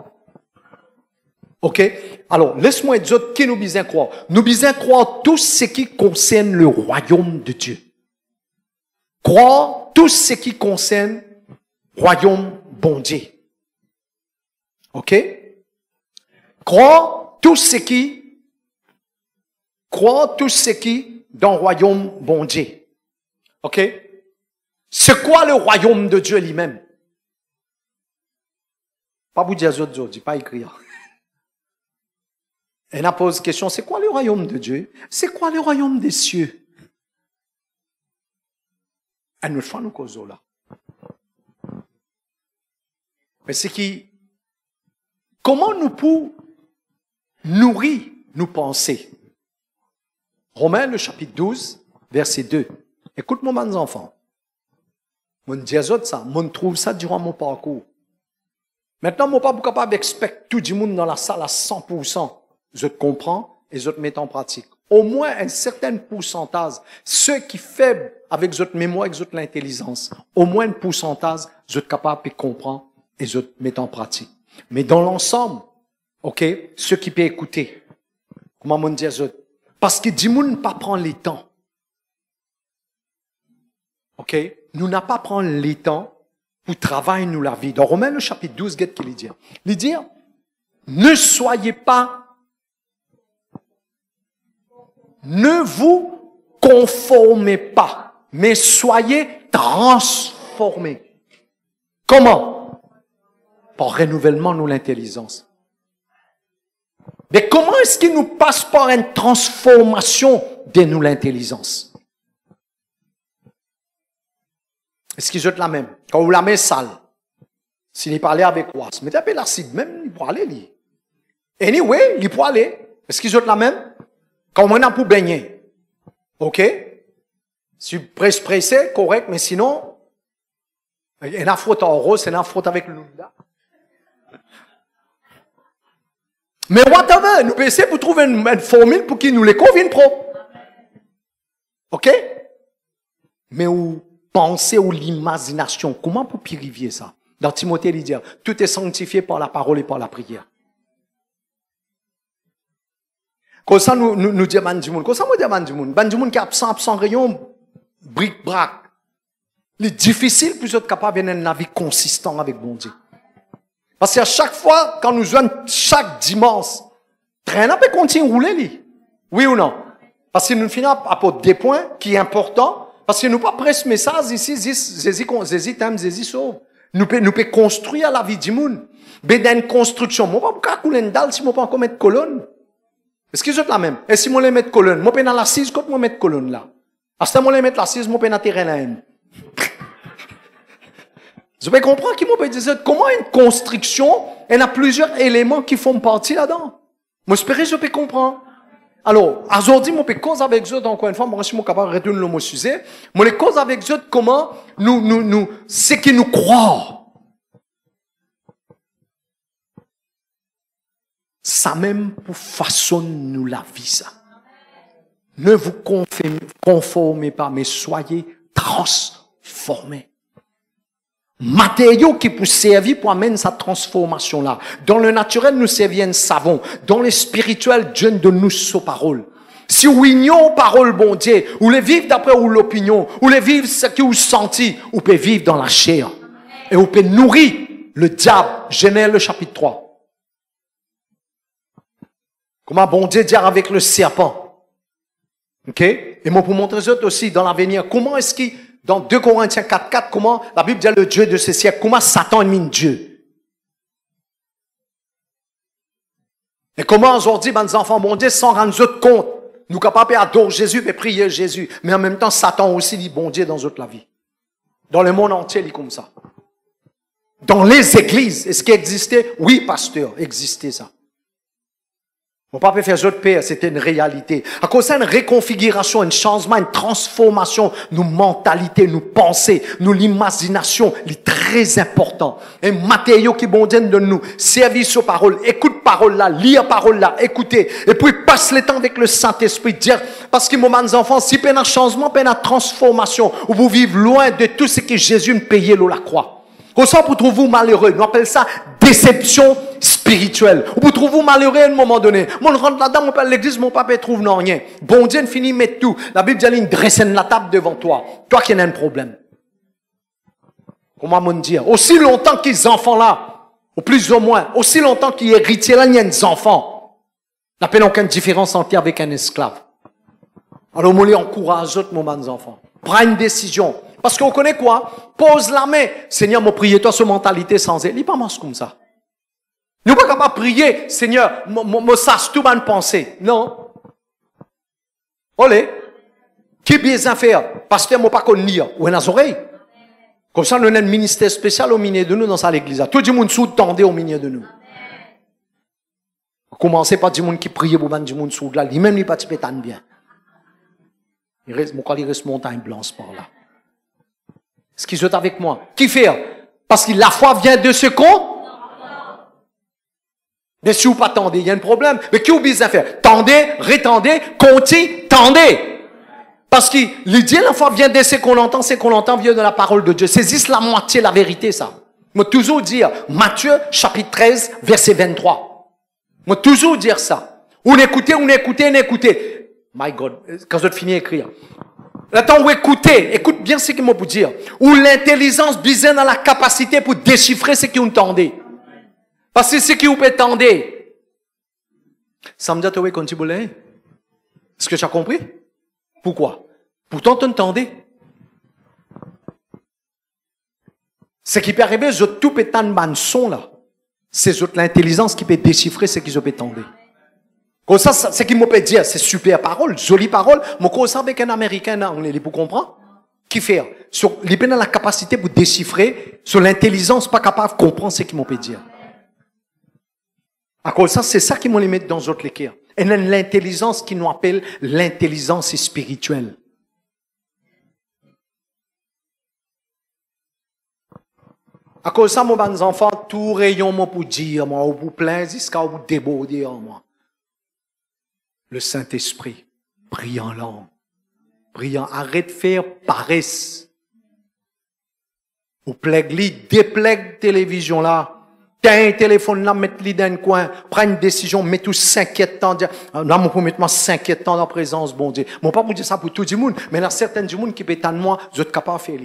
OK? Alors, laisse-moi dire qui nous bisons croire. Nous bisons croire tout ce qui concerne le royaume de Dieu. Croire tout ce qui concerne royaume bon Dieu. OK? Croire tout ce qui dans le royaume bon Dieu. OK? C'est quoi le royaume de Dieu lui-même? Pas vous dire autres, dis pas écrire. Et on pose la question, c'est quoi le royaume de Dieu? C'est quoi le royaume des cieux? Et nous faisons nos causes là. Mais c'est qui, comment nous pouvons nourrir nos pensées? Romains, le chapitre 12, verset 2. Écoute-moi, mes enfants. Mon diazote ça, mon trouve ça durant mon parcours. Maintenant, mon pas capable d'expecter tout le monde dans la salle à 100%. Je te comprends et je te mets en pratique. Au moins un certain pourcentage, ceux qui faibles avec votre mémoire, avec votre intelligence, au moins un pourcentage, je suis capable de comprendre et je te mets en pratique. Mais dans l'ensemble, OK, ceux qui peuvent écouter, comment on dit ça? Parce que du monde pas prendre les temps. OK? Nous n'a pas prendre les temps pour travailler nous la vie. Dans Romains, le chapitre 12, qu'est-ce qu'il dit? Il dit, ne soyez pas, ne vous conformez pas, mais soyez transformés. Comment? Par renouvellement de l'intelligence. Mais comment est-ce qu'il nous passe par une transformation de nous l'intelligence? Est-ce qu'il jette la même? Quand vous la mettez sale, s'il parlait avec quoi? Mais tapez l'acide, même il peut aller. Lui. Anyway, il peut aller. Est-ce qu'il jette la même? Quand on a pour baigner. OK? Si pressé, correct, mais sinon, il y a une faute en rose, c'est une faute avec le Lunda. Mais whatever, nous essayons pour trouver une formule pour qui nous les convienne trop. OK? Mais où penser ou l'imagination, comment pour purifier ça? Dans Timothée, il dit, tout est sanctifié par la parole et par la prière. Comme ça, nous disons Bandimoun. Comme ça, nous disons Bandimoun. Bandimoun qui est absent rayon, bric-brac. Il est difficile pour être capable d'avoir une vie consistante avec bon Dieu. Parce qu'à chaque fois, quand nous jouons chaque dimanche, traîner peut continuer à rouler, lui. Oui ou non? Parce que nous finissons à apporter des points qui sont importants. Parce que nous pas presse message ici, Jésus t'aime, Jésus sauve. Nous peut construire la vie du monde. Mais dans une construction, moi pas couler une dalle si moi pas encore mettre colonne. Est-ce que c'est la même? Et si moi les mettre colonne, moi peux dans l'assise quand moi mettre colonne là. À ce moment moi les mettre l'assise, moi peux dans terrain là. Vous pouvez comprendre qui m'a dit comment une construction, il y a plusieurs éléments qui font partie là-dedans. Moi, j'espère je peux comprendre. Alors, aujourd'hui, je peux cause avec eux, encore une fois, moi, je suis capable de retourner le mot sujet. Moi, les causes avec eux, comment c'est qui nous croient. Ça même pour façonner nous la vie, ça. Ne vous conformez pas, mais soyez transformés. Matériaux qui pour servir pour amener cette transformation-là. Dans le naturel, nous servions un savon. Dans le spirituel, Dieu donne nous sa parole. Si vous ignorez parole, bon Dieu, ou les vivre d'après ou l'opinion, ou les vivre ce que vous sentez, vous pouvez vivre dans la chair. Et vous pouvez nourrir le diable. Genèse le chapitre 3. Comment bon Dieu dit avec le serpent. Ok? Et moi, pour montrer ça aussi dans l'avenir, comment est-ce qu'il dans 2 Corinthiens 4.4, comment la Bible dit le Dieu de ce siècle, comment Satan émine Dieu. Et comment aujourd'hui, ben, les enfants, bon Dieu, sans rendre compte, nous capables d'adorer Jésus et prier Jésus, mais en même temps, Satan aussi dit bon Dieu dans la vie. Dans le monde entier, il est comme ça. Dans les églises, est-ce qu'il existait? Oui, pasteur, existait ça. Mon papa fait autre paix, c'était une réalité. À cause d'une réconfiguration, un changement, une transformation, nos mentalités, nos pensées, nos imaginations, c'est très important. Un matériau qui bon Dieu de nous, service aux paroles, écoute parole là, lire parole là, écoutez, et puis passe le temps avec le Saint-Esprit, dire, parce que mes enfants, si peine un changement, peine une transformation, où vous vivez loin de tout ce que Jésus nous payait sur la croix. Comme ça, vous trouvez-vous malheureux. Nous appelons ça déception spirituelle. Vous trouvez-vous malheureux à un moment donné. Moi, je rentre là-dedans, mon père l'église, mon papa ne trouve rien. Bon Dieu, finit mettre tout. La Bible dit, il dresse la table devant toi. Toi qui as un problème. Comment me dire? Aussi longtemps que les enfants là, ou plus ou moins, aussi longtemps qu'il y a héritier là, il y a des enfants. Il n'y a pas aucune différence entre avec un esclave. Alors, moi, je encourage mes enfants. Prends une décision. Parce qu'on connaît quoi? Pose la main. Seigneur, m'a prié toi sur mentalité sans elle. Il n'est pas marche comme ça. Nous ne pouvons pas prier, Seigneur, me sache tout bonne pensée. Non. Olé. Qui bien faire? Pasteur, moi pas qu'on lire. Ou dans les oreilles. Comme ça, nous avons un ministère spécial au milieu de nous dans l'église. Tout le monde sous-tendait au milieu de nous. Commencez par du monde qui prie pour du monde sous là. Lui-même, il pas tant bien. Il reste montagne blanche par là. Est-ce qu'ils sont avec moi? Qui fait? Parce que la foi vient de ce qu'on? Mais si vous pas tendez, il y a un problème. Mais qui vous besoin faire? Tendez, retendez, comptez, tendez. Parce que l'idée, la foi vient de ce qu'on entend, vient de la parole de Dieu. C'est juste la moitié, la vérité, ça. Moi, toujours dire, Matthieu, chapitre 13, verset 23. Moi, toujours dire ça. On écoutez. My God, quand je finis d'écrire. Attends, écoute bien ce qu'il m'a pour dire. Où l'intelligence besoin dans la capacité pour déchiffrer ce qu'on tendait. Parce que ce qui vous peut tendre. Ça me dit, toi, quand tu voulais. Est-ce que tu as compris? Pourquoi? Pourtant, tu entendais. Ce qui peut arriver, je tout peut tendre son là. C'est l'intelligence qui peut déchiffrer ce qu'ils ont peut tendre. Comme ça, ce qu'il m'a peut dire, c'est super parole, jolie parole, mais comme ça, avec un Américain en anglais, vous comprenez? Qui fait? Il peut dans la capacité pour déchiffrer, sur l'intelligence, pas capable de comprendre ce qu'il m'a peut dire. À cause de ça, c'est ça qui m'a les mettre dans d'autres l'équerre. Et l'intelligence qui nous appelle l'intelligence spirituelle. À cause de ça, mon bons enfants, tout rayon, moi, pour dire, moi, au bout plein, jusqu'à au bout déborder, moi. Le Saint-Esprit, brillant l'âme. Brillant, arrête de faire paresse. Ou plague-li, déplague télévision là. T'as un téléphone là, mets-le dans un coin, prends une décision, mets tout 5 ans, là, mon pour mettre 5 ans dans la présence, bon Dieu. Mon pas vous dire ça pour tout le monde, mais il y a certains du monde qui peut être moi, vous êtes capable de faire.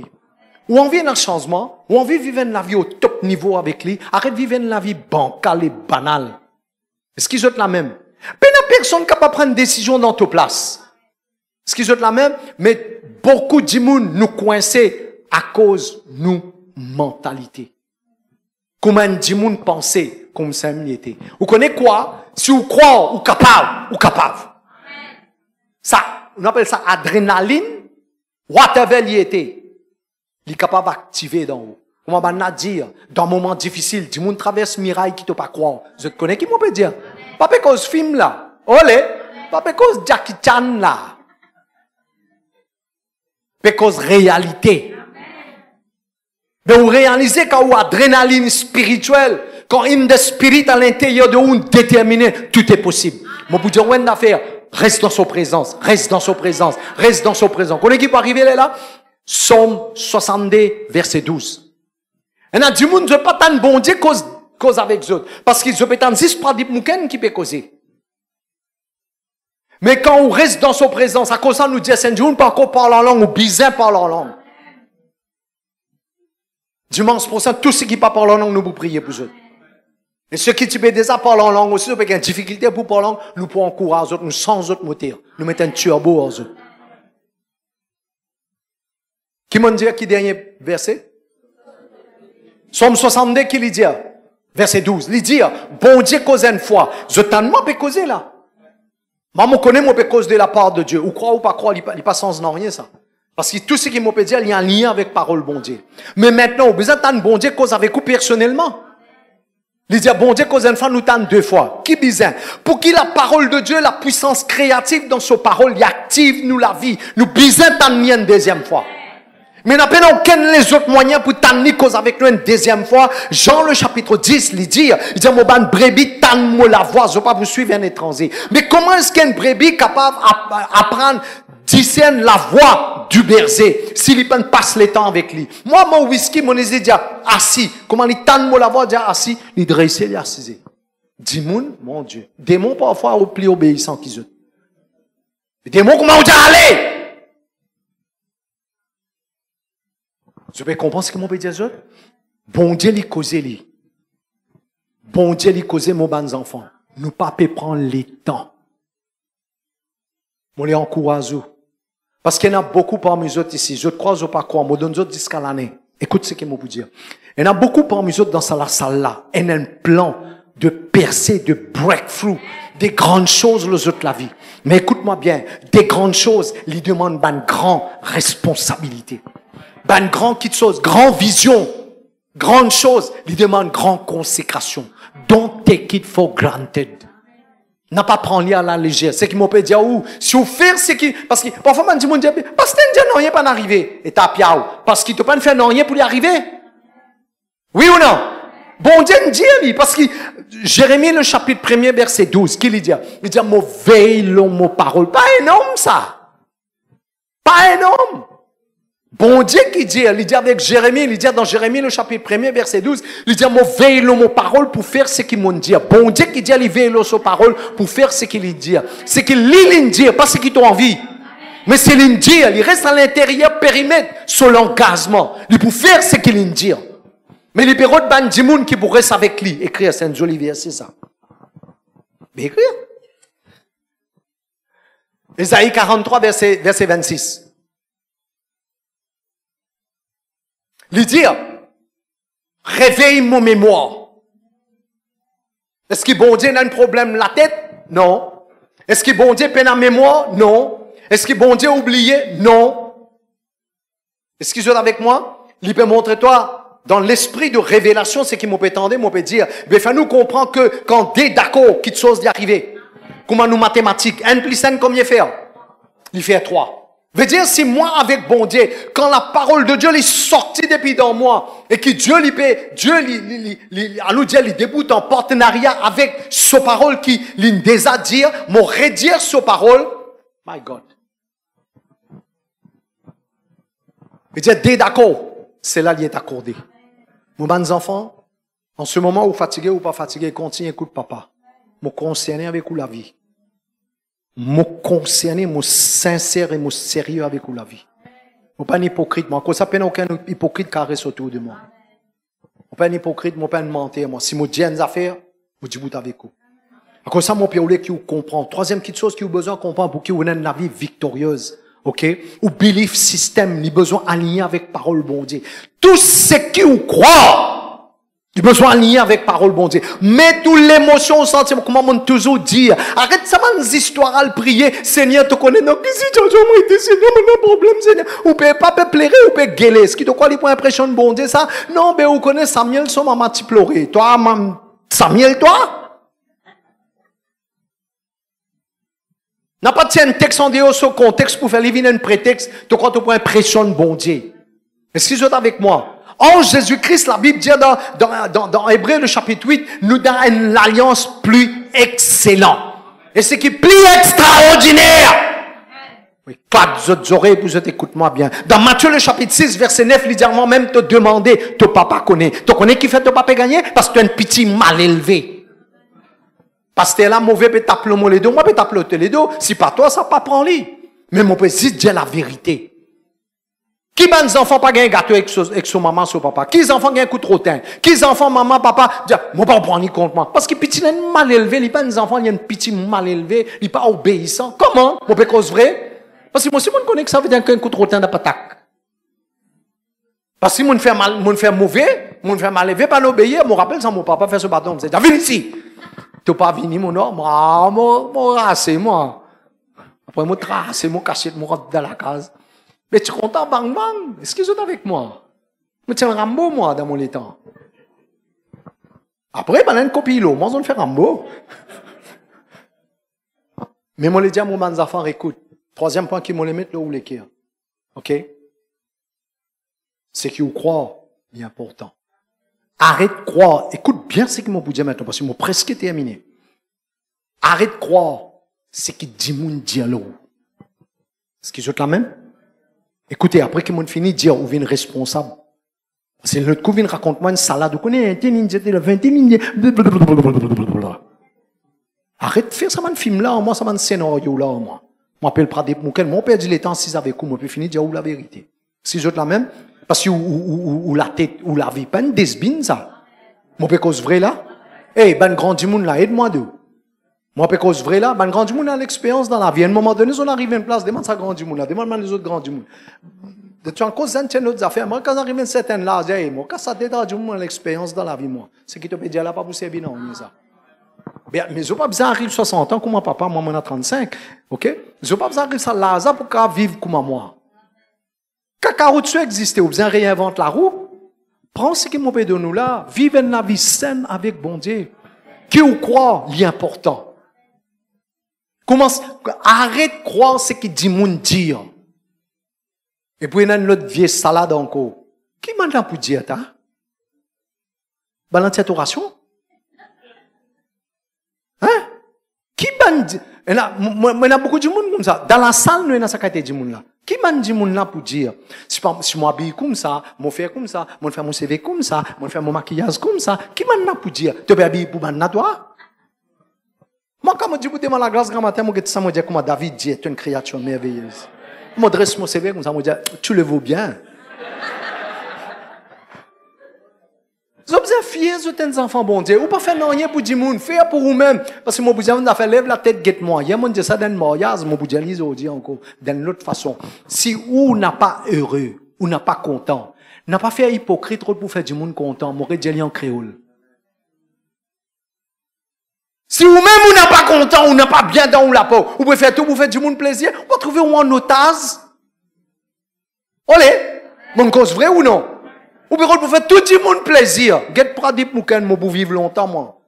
Ou on vit dans le changement, ou on vit vivre la vie au top niveau avec lui, arrête de vivre la vie bancale et banale. Est-ce qu'ils sont la même? Mais il n'y a personne capable de prendre une décision dans ta place. Est-ce qu'ils sont la même? Mais beaucoup de monde nous coincés à cause de nos mentalités. Comment dit monde penser comme ça était. Vous connaissez quoi? Si vous croyez ou capable. Ça, on appelle ça adrénaline, whatever il était. Il est capable d'activer dans vous. Comment on va dire, dans un moment difficile, du monde traverse miraille qui te pas croire. Je te connais qui m'on peut dire. Pas parce cause film là. Olé. Pas parce cause Jackie Chan là. Parce cause réalité. Mais vous réalisez quand vous adrénaline spirituelle, quand une des spirits à l'intérieur de vous déterminé, tout est possible. Moi, vous dire, ouais, d'affaire, reste dans son présence, reste dans son présence, reste dans son présence. Vous connaissez qui peut arriver là? Psaume 62, verset 12. Et là, du monde, je ne pas tant bon Dieu cause avec eux autres. Parce qu'ils ont peut-être 6 pas de qui peut causer. Mais quand on reste dans son présence, à cause de ça, nous dit, Saint-Dieu, on ne peut pas encore parler en langue, ou bizarre parler en langue. Dimanche prochain, tous ceux qui ne parlent pas en langue, nous vous prier pour eux. Et ceux qui déjà parlent en langue aussi, avec une difficulté pour parler en langue, nous pouvons encourager eux autres, nous sans autres motifs. Nous mettons un turbo aux autres. Qui m'en dit qui dernier verset? Somme 62 qui lui dit, verset 12, lui dit, bon Dieu cause une fois. Je t'en moi peux causer là. Moi, connais moi peux cause de la part de Dieu. Ou croire ou pas croire, il n'y a pas sens dans rien ça. Parce que tout ce qui m'a peut dire, il y a un lien avec parole bon Dieu. Mais maintenant, vous êtes un bon Dieu cause avec vous personnellement. Il dit, bon Dieu cause une fois, nous t'en 2 fois. Qui bizarre. Pour qui la parole de Dieu, la puissance créative dans sa parole, il active nous la vie. Nous bizarre t'en une deuxième fois. Mais n'a pas aucun les autres moyens pour t'amener cause avec nous une deuxième fois. Jean le chapitre 10, il dit, mon ban brebis t'en la voix, je ne vais pas vous suivre un étranger. Mais comment est-ce qu'une brebis capable d'apprendre, discerne la voix du berger, s'il passe le temps avec lui? Moi, mon whisky, mon idée dit, assis. Comment il t'en la voix, dit assis, il dresse, il assis. Dimoun, mon Dieu. Démon, parfois, au plus obéissant qu'ils ont. Démon, comment on dit allez? Je peux comprendre ce que mon peut dire. Bon Dieu, il cause lui. Bon Dieu, il cause mon bons enfants. Nous pas peut prendre le temps. On les encourage. Parce qu'il y en a beaucoup parmi eux ici. Je crois ou pas croire. Je donne autres jusqu'à l'année. Écoute ce que je peux dire. Il y en a beaucoup parmi eux dans cette salle-là. Il y a un plan de percée, de breakthrough, des grandes choses les autres la vie. Mais écoute-moi bien. Des grandes choses, ils demandent une grande responsabilité. Ben, grande chose, grande vision, grande chose, il demande grande consécration. Don't take it for granted. N'a pas prendre à la légère. C'est qui m'ont peut dire, si vous faites ce qui, parce que, parfois, on dit, parce que t'es non, rien pas arrivé. Et t'as piaou. Parce qu'il te pas faire non, rien pour y arriver. Oui ou non? Bon Dieu nous dit, parce que, Jérémie, le chapitre 1er, verset 12, qui lui dit? Il dit, mon veille, mon parole. Pas énorme, ça. Pas énorme. Bon Dieu qui dit, il dit avec Jérémie, il dit dans Jérémie le chapitre 1er verset 12, il dit moi veille mon parole pour faire ce qu'il m'a dit. Bon Dieu qui dit il veille sa parole pour faire ce qu'il dit. C'est qu'il lit dit, pas ce qu'il t'a envie. Mais c'est l'in dit, il reste à l'intérieur périmètre sur l'engagement. Il peut faire ce qu'il dit. Mais les pérodes de bandimoun qui pourrait rester avec lui, écrire c'est un joli verset ça. Mais écrire. Ésaïe 43 verset 26. Lui dire, réveille mon mémoire. Est-ce que bon Dieu a un problème la tête? Non. Est-ce que bon Dieu peine en mémoire? Non. Est-ce que bon Dieu a oublié? Non. Est-ce que vous êtes avec moi? Il peut montrer toi, dans l'esprit de révélation, c'est qui m'ont peut tendre, m'ont peut dire, mais faut nous comprendre que quand t'es d'accord, quelque chose d'y arriver. Comment nous mathématiques? 1 plus 1, combien faire? Il fait 3. Veut dire, si moi, avec bon Dieu, quand la parole de Dieu est sortie depuis dans moi, et que Dieu lui déboute en partenariat avec sa parole qui lui déjà dire, mon redire sa parole, my God. Veut dire, dès d'accord, c'est là qu'il est accordé. Mes bons enfants, en ce moment où fatigué ou pas fatigué, continuez, écoute papa. Mon concerné avec vous la vie. Moi concerné, moi sincère et moi sérieux avec vous la vie. Moi pas un hypocrite, moi. Ça peine aucun hypocrite caresse autour de moi. Moi pas un hypocrite, moi pas un menteur, moi. Si moi dis une affaire, moi dis bout avec vous. Comme ça, mon père, qui vous comprend. Troisième petite chose qui vous besoin de comprendre pour que vous ayez une vie victorieuse. Ok? Ou belief system, ni besoin aligné avec parole bon Dieu. Tout ce qui vous croit, Tu peux soit aligné avec parole bon Dieu. Mets toute l'émotion au sentiment, comment on toujours dire. Arrête ça, des histoires à le prier. Seigneur, tu connais, non, si tu as été Seigneur, mais non problème, Seigneur. Ou peut pas pleurer, ou peut gueuler. Ce qui te quoi, les points impression de bon Dieu, ça? Non, mais vous connaissez Samuel, son maman, tu pleurer. Toi, Samuel, toi? N'a pas de un texte en dehors sur contexte pour faire livrer un prétexte. Tu crois, tu peux impression de bon Dieu. Est-ce que vous êtes avec moi? En Jésus-Christ, la Bible dit dans Hébreux, le chapitre 8, nous donne une alliance plus excellente. Et ce qui est plus extraordinaire. Oui, claque vos oreilles, vous écoutez-moi bien. Dans Matthieu, le chapitre 6, verset 9, littéralement, même te demander, ton papa connaît. Tu connais qui fait ton papa gagner? Parce que tu es un petit mal élevé. Parce que tu es là, mauvais, peut taper les dos, moi, peut taper les dos. Si pas toi, ça pas prend lit. Mais mon peut dire la vérité. Qui les enfants pas gagner gâteau avec son maman, son papa? Qui les enfants gagnent un coup de rotin? Qui les enfants, maman, papa, disent, moi pas prendre ni compte moi. Parce que petit est mal élevé, il pas des enfants, il y a un petit mal élevé, il pas obéissant. Comment? Mon peut cause vrai? Parce que moi, si on connaît que ça veut dire qu'un coup de rotin n'a pas tac. Parce que si on fait mal, on fait mauvais, on fait mal élevé, pas l'obéir, je me rappelle ça, mon papa fait ce bâton, me dit, viens ici. Tu pas venu, mon nom, moi, rassé, moi. Après, moi, tracé, moi, caché, moi, rentre dans la case. Mais tu es content, bang bang? Est-ce qu'ils sont avec moi? Je tiens un Rambo, moi, dans mon étang. Après, ben, un copilo, moi, on fait Rambo. Mais moi, les dis à mon enfant, écoute, troisième point qui m'a les mettre là où les qui. OK? C'est qu'il croit, c'est important. Arrête de croire. Écoute bien ce que mon dire maintenant, parce que moi, presque terminé. Arrête de croire. C'est qui dit mon dialogue. Est-ce qu'ils sont la même? Écoutez, après que mon fini de dire, ou vient responsable. C'est l'autre coup, vient raconte-moi une salade. Vous connaissez, un ninja, le 20 ninja. Arrête de faire ça, man, film là, moi, ça, man, scénario là, moi. Moi, appelle pas des mouquets, moi, perdu le temps, si ça avait coup, moi, puis fini de dire, ou la vérité. Si je la même, parce que, ou la tête, ou la vie, pas une desbine, ça. Moi, peut cause vrai là. Eh, ben, grand du monde là, aide-moi d'où. Moi, peut cause vrai là, ben, grand du monde a l'expérience dans la vie. À un moment donné, on arrive à une place, demande ça grand du monde là, demande les autres grands du monde. Tu en cause d'un autres affaires. Moi, quand j'arrive à une certaine là, je dis, moi, quand ça t'aide du monde l'expérience dans la vie, moi. C'est qui te peut dire là, pas pour servir, non, ça. Mais je n'ai pas besoin d'arriver 60 ans comme mon papa, moi, on a 35. OK? Je n'ai pas besoin d'arriver ça là, pour qu'on vive comme moi. Quand la route existe, vous besoin réinventer la roue. Prends ce qui m'a de nous là, vivez une vie saine avec bon Dieu. Qui vous croit, l'important. Commence, arrête de croire ce que dit mon dire. Et puis, il y a une autre vieille salade encore. Qui m'a dit pour dire, ça? Dans cette oration? Hein? Qui m'a dit? Il y a beaucoup de monde comme ça. Dans la salle, nous, il y a ça de monde là. Qui m'a dit mon là pour dire? Si je m'habille comme ça, je fais comme ça, je fais mon CV comme ça, je fais mon maquillage comme ça. Qui m'a dit pour dire? Tu peux habiller pour man toi? Moi, quand je dis pour la grâce grand matin, je dis comment David dit, tu es une créature merveilleuse. Je m'adresse mon CV comme ça, je dis, tu le vaux bien. Vous avez fiers de tes enfants, bon Dieu. Ou pas faire rien pour dire monde, faire pour vous-même. Parce que mon boudjali, on a fait lève la tête, guette-moi. Il y a mon Dieu ça dans le mariage, mon boudjali, ils ont dit encore, d'une autre façon. Si ou n'a pas heureux, ou n'a pas content, n'a pas fait hypocrite pour faire du monde content, mon dit en créole. Si vous-même, vous n'êtes pas content, ou n'êtes pas bien dans la peau, vous pouvez faire tout pour faire du monde plaisir, vous trouvez où en otage. Olé, mon cause vrai ou non? Ou bien vous faire tout le monde plaisir. Get pradip mouken mo pour vivre longtemps moi.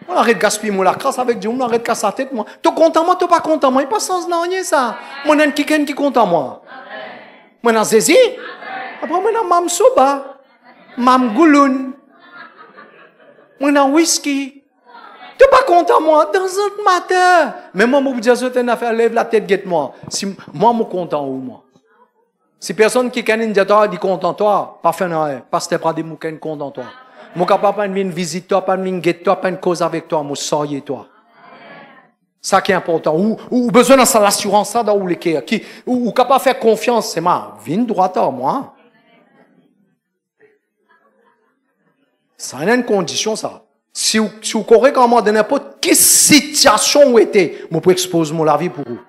On arrête de gaspiller mon la crasse avec Dieu, on arrête de casser la tête moi. Tu content moi, tu pas content moi, il pas sens non rien ça. Moi nan qui content moi. Moi nan Zézi. Après moi nan mam soba. Mam gouloun. Moi nan whisky. Tu pas content moi dans un matin. Mais moi vous dire cette affaire lève la tête guette moi. Si moi me content ou moi. Si personne qui connaît toi dit content toi, pas fait non, parce que pas des mouken content toi. Mon capable pas une visite toi, pas une guette toi, pas une cause avec toi, mon soyez toi. Ça qui est important. Ou besoin de l'assurance ça dans où les qui ou capable faire confiance, c'est ma vin droit à moi. Ça a une condition ça. Si vous courez comme moi dans n'importe quelle situation où était, moi pour exposer mon la vie pour vous.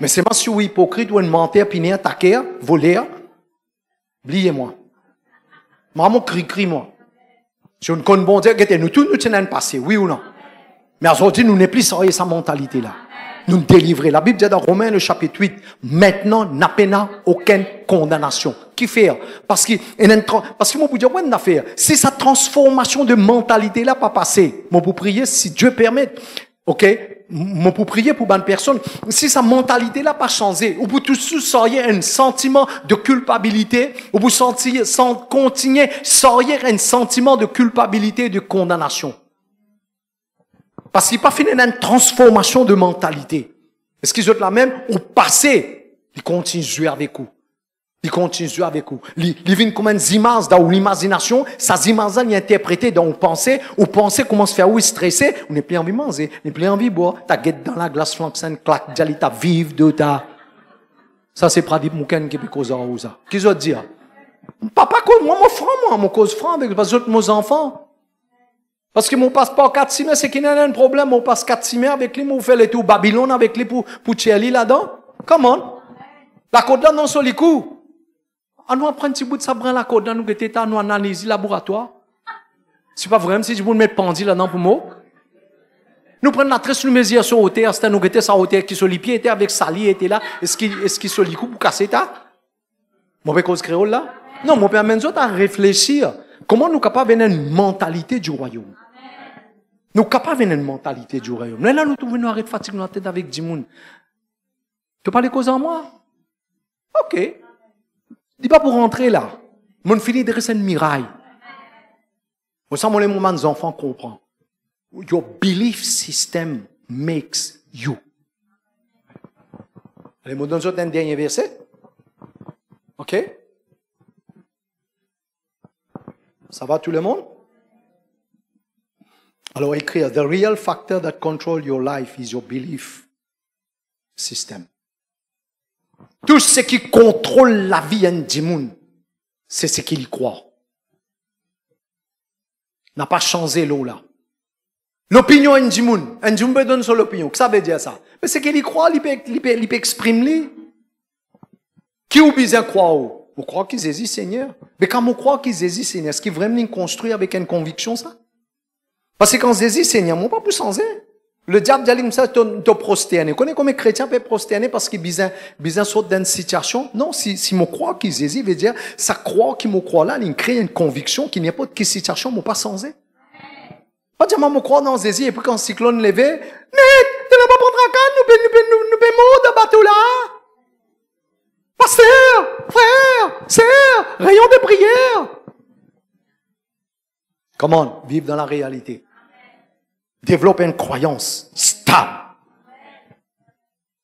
Mais c'est pas si vous hypocrite ou un menteur, puis un attaquer, voler, oubliez-moi. Maman crie, moi. Si on connaît bon Dieu, nous tous nous tenons passé, oui ou non? Mais aujourd'hui, nous n'est plus sans sa mentalité-là. Nous délivrer. La Bible dit dans Romains, le chapitre 8, maintenant, n'a pas aucune condamnation. Qui fait? Parce que moi, pour dire, ouais, n'a fait. Si sa transformation de mentalité-là pas passé, moi, pour prier, si Dieu permet, ok? Moi, pour prier pour bonne personne, si sa mentalité-là pas changé, ou pour tout sortir un sentiment de culpabilité, ou pour sentir, sans continuer, sortir un sentiment de culpabilité et de condamnation. Parce qu'il n'a pas fini une transformation de mentalité. Est-ce qu'ils ont la même? Au passé, ils continuent à jouer avec vous. Ils continuent à jouer avec vous. Ils viennent comme une image dans l'imagination. Ces images-là, ils interprétées dans vos pensées. Vos pensées commencent à faire oui, stresser. On n'est plus envie de manger. On n'est plus envie de boire. T'as guette dans la glace flampsen, claque, jali, t'as vive de ta. Ça, c'est Pradip Mouken qui peut causer ça. Qu'est-ce que dire? Papa, moi, mon frère, mon cause franc avec mes enfants. Parce que mon passeport 4-6 c'est qu'il y a un problème, mon passe 4-6 avec lui, mon fait les tout Babylone avec lui pour Tchéli là-dedans. Comment? La code là, non, sur les coups. On nous apprend un petit bout de sabrin, la code là, nous guetter, nous analyser laboratoire. C'est pas vrai, si je vous mettre pendu là-dedans pour moi. Nous prenons la tresse, nous mesure sur hauteur, c'était nous guetter sa hauteur qui sur les pieds, était avec Sali, était là. Est-ce qu'il sur les coups pour casser ça? Mon cause créole là? Non, mon père, nous à réfléchir. Comment nous capables d'avoir une mentalité du royaume? Nous sommes capables d'avoir une mentalité du royaume. Mais là, nous trouvons nous arrêter de fatiguer notre tête avec du monde. Tu parles de cause en moi? Ok. Dis pas pour rentrer là. Mon fini de rester une miraille. Vous savez, les moments des enfants comprennent. Your belief system makes you. Allez, nous donnons un dernier verset. Ok? Ça va tout le monde? Alors écrire, the real factor that control your life is your belief system. Tout ce qui contrôle la vie du monde, c'est ce qu'il y croit. N'a pas changé l'eau là. L'opinion du monde, peut donner sur l'opinion. Qu'est-ce que ça veut dire ça? Mais c'est qu'il y croit, il peut exprimer. Qui ou bien croit? On croit qu'ils existent, Seigneur. Mais quand on croit qu'ils existent, Seigneur, est-ce qu'ils vraiment construisent avec une conviction ça? Parce que quand ils existent, Seigneur, on ne peut pas plus changer. Le diable dit ça, te prosterner. Connais comment les chrétiens peuvent prosterner parce qu'ils besoin sortent d'une situation? Non, si je crois qu'ils existent, veut dire, ça croit qu'ils me croient là, ils créent une conviction qu'il n'y a pas de situation, on ne peut pas changer. Pas dire, moi, je crois dans Jésus, et puis quand le cyclone levé, net, tu n'as pas prendre un cas, nous pouvons mourir de bateau là. Pasteur, frère, sœur, rayon de prière. Comment vivre dans la réalité? Développer une croyance stable.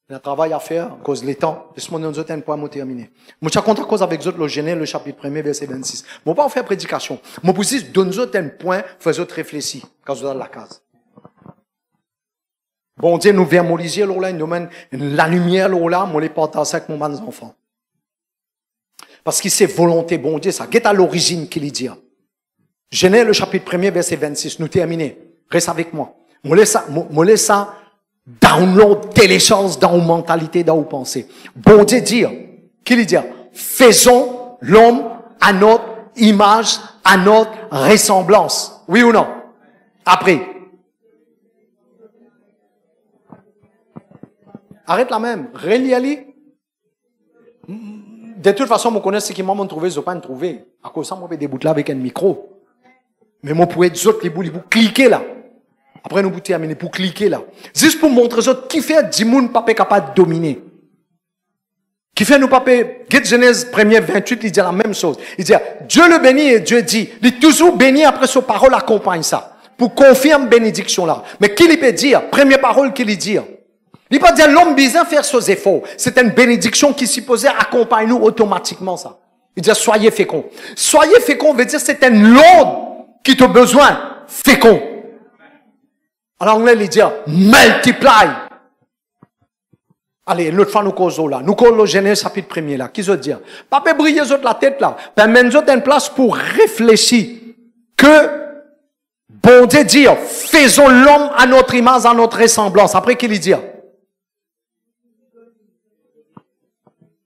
Il y a un travail à faire à cause du temps. Laisse-moi nous donner un point pour terminer. Moi, je compte à cause avec le Genèse, le chapitre 1er, verset 26. Moi, pas faire prédication. Moi, pour dire, donne-nous un point, fais-nous réfléchir quand vous êtes dans la case. Bon Dieu, nous vient mon lisier, là, il nous mène la lumière, là, moi, les partager avec mon enfant. Parce que c'est volonté, bon Dieu, ça. Qu'est à l'origine qu'il dit. Genèse, le chapitre 1er, verset 26. Nous terminons. Reste avec moi. Moi, laisse ça download, télécharge dans vos mentalités, dans vos pensées. Bon Dieu dire, qu'il dit, faisons l'homme à notre image, à notre ressemblance. Oui ou non? Après. Arrête la même. Relis. De toute façon, vous connaissez ce qui m'a trouvé, je ne pas trouvé. À cause de ça, moi, je vais débouter là avec un micro. Mais moi, pour être autres, les bouts, cliquer là. Après, nous bouter amener pour cliquer là. Juste pour montrer aux autres qui fait 10 moun pas capable de dominer. Qui fait nous pape, Get Genèse 1er 28, il dit la même chose. Il dit, Dieu le bénit et Dieu dit, il est toujours béni après sa parole accompagne ça. Pour confirmer bénédiction là. Mais qui lui peut dire? Première parole qu'il lui dit. Il peut dire l'homme besoin faire ses efforts. C'est une bénédiction qui supposait accompagner nous automatiquement ça. Il dit, soyez féconds. Soyez féconds veut dire c'est un l'ordre qui t'a besoin fécond. En anglais, il dit multiply. Allez, l'autre fois, nous causons là. Nous causons le Genèse chapitre 1er là. Qui veut dire? Pas briller la tête là. Permettez-nous une place pour réfléchir. Que, bon Dieu dit, faisons l'homme à notre image, à notre ressemblance. Après, qu'il dit?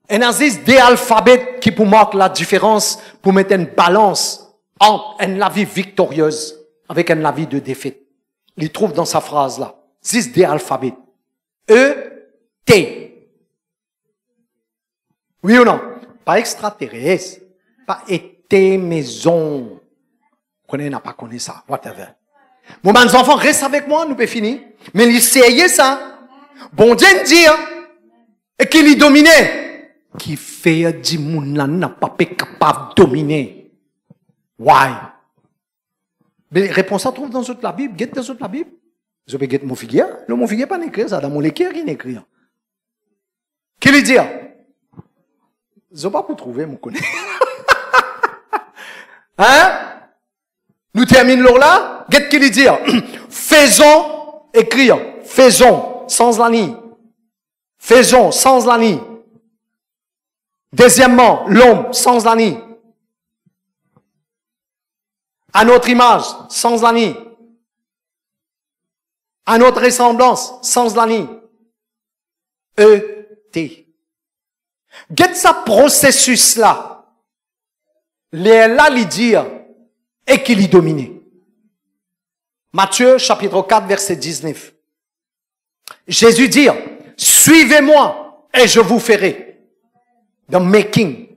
Un existe des alphabets qui pour marquer la différence, pour mettre une balance entre une vie victorieuse avec une vie de défaite. Il trouve dans sa phrase là. 6 des alphabets. E, T. Oui ou non? Pas extraterrestre. Pas été maison. Vous connaissez, n'a pas connu ça. Whatever. Bon, mes enfants, restent avec moi, nous pouvons finir. Mais essayez ça. Bon Dieu dit, et qu'il y domine. Qui fait du monde là n'a pas capable de dominer. Why? Mais réponse à trouve dans toute la Bible. Get dans toute la Bible. Je peux get mon figuier. Le mon figuier pas écrit ça. Dans mon l'équerre, il écrit. Qui lui dit? Je ne pas pour trouver mon connaît. Hein? Nous terminons là. Get qui lui dit? Faisons, écrire. Faisons, sans la ligne. Faisons, sans la ligne. Deuxièmement, l'homme, sans la ligne. À notre image, sans la ligne. À notre ressemblance, sans la ligne. E-T. Get ce processus-là. Là, lui dire, et qu'il y domine. Matthieu, chapitre 4, verset 19. Jésus dit, suivez-moi, et je vous ferai. The making.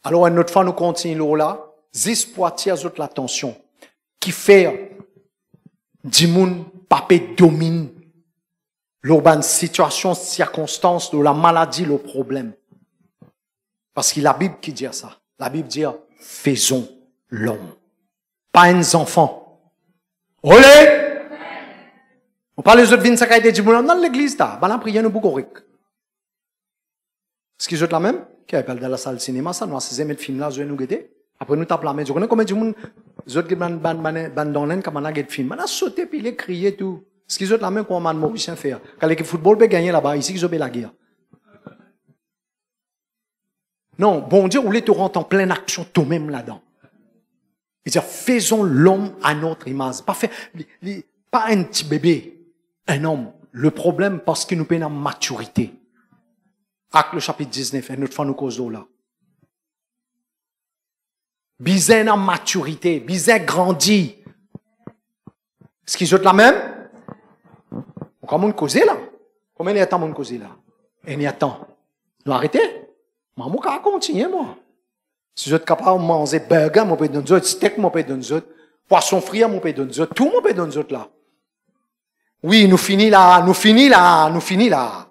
Alors, une autre fois, nous continuons là. 10 poitiers l'attention. Qui fait, du monde, papé domine. L'urbaine situation, circonstance, de la maladie, le problème. Parce que la Bible qui dit ça. La Bible dit, faisons l'homme. Pas un enfant. Olé! On parle des autres vignes, ça a été dit, dans l'église, là, la prière, nous beaucoup correct. Est-ce qu'ils ont la même? Qui appelle dans la salle de cinéma, ça, nous assisons, mettre film là, je vais nous guetter. Après, nous tapons la main. Je connais combien de monde, les autres qui ban dans l'aine, comme on a guetté film. On a sauté, puis il a crié tout. Est-ce qu'ils ont la même qu'on m'a Mauricien faire? Quand l'équipe football peut gagner là-bas, ici, ils ont la guerre. Non, bon Dieu, vous voulez te rendre en pleine action, toi-même là-dedans. Il dit, faisons l'homme à notre image. Pas un petit bébé, un homme. Le problème, parce que nous payons en maturité. Acte le chapitre 19, une autre fois nous causons là. Bizarre en maturité, bizarre grandit. Est-ce qu'ils ont la même? Comment on cause là? Combien il y a temps de causer là? Et il y a temps. Nous arrêtez? Maman, on va continuer, moi. Si vous êtes capable de manger burger, moi, peut donner steak, moi, peut donner poisson frit, moi, peut donner tout, moi, peut donner là. Oui, nous finissons là, nous finissons là, nous finissons là.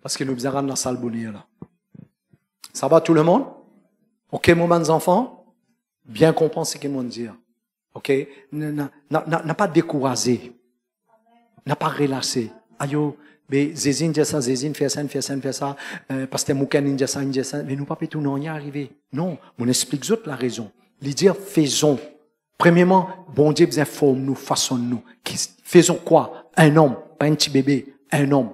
Parce que nous besoin rendre la salle bonheur là. Ça va tout le monde? Ok, mes enfants? Bien comprendre ce qu'ils m'ont dit. Ok? N'a pas découragé. N'a pas relâché. Ayo, mais Zézine dit ça, Zézine fait ça, fait ça. Parce que Mouken dit ça, mais nous pas tout non y arriver. Non, on explique autres la raison. Les dire faisons. Premièrement, bon Dieu besoin forme-nous, façonne-nous. Faisons quoi? Un homme, pas un petit bébé, un homme.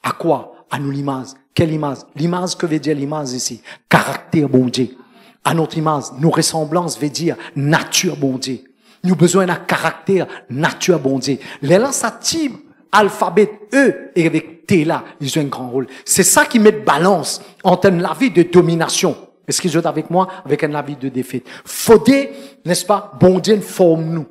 À quoi? À nous l'image. Quelle image? L'image, que veut dire l'image ici? Caractère bon Dieu. À notre image, nos ressemblances veut dire nature bon Dieu. Nous avons besoin d'un caractère, nature bon Dieu. Les là, ça type, alphabet E, et avec T là, ils ont un grand rôle. C'est ça qui met de balance entre la vie de domination. Est-ce qu'ils sont avec moi? Avec un avis de défaite. Faudrait, n'est-ce pas, bon Dieu, forme-nous.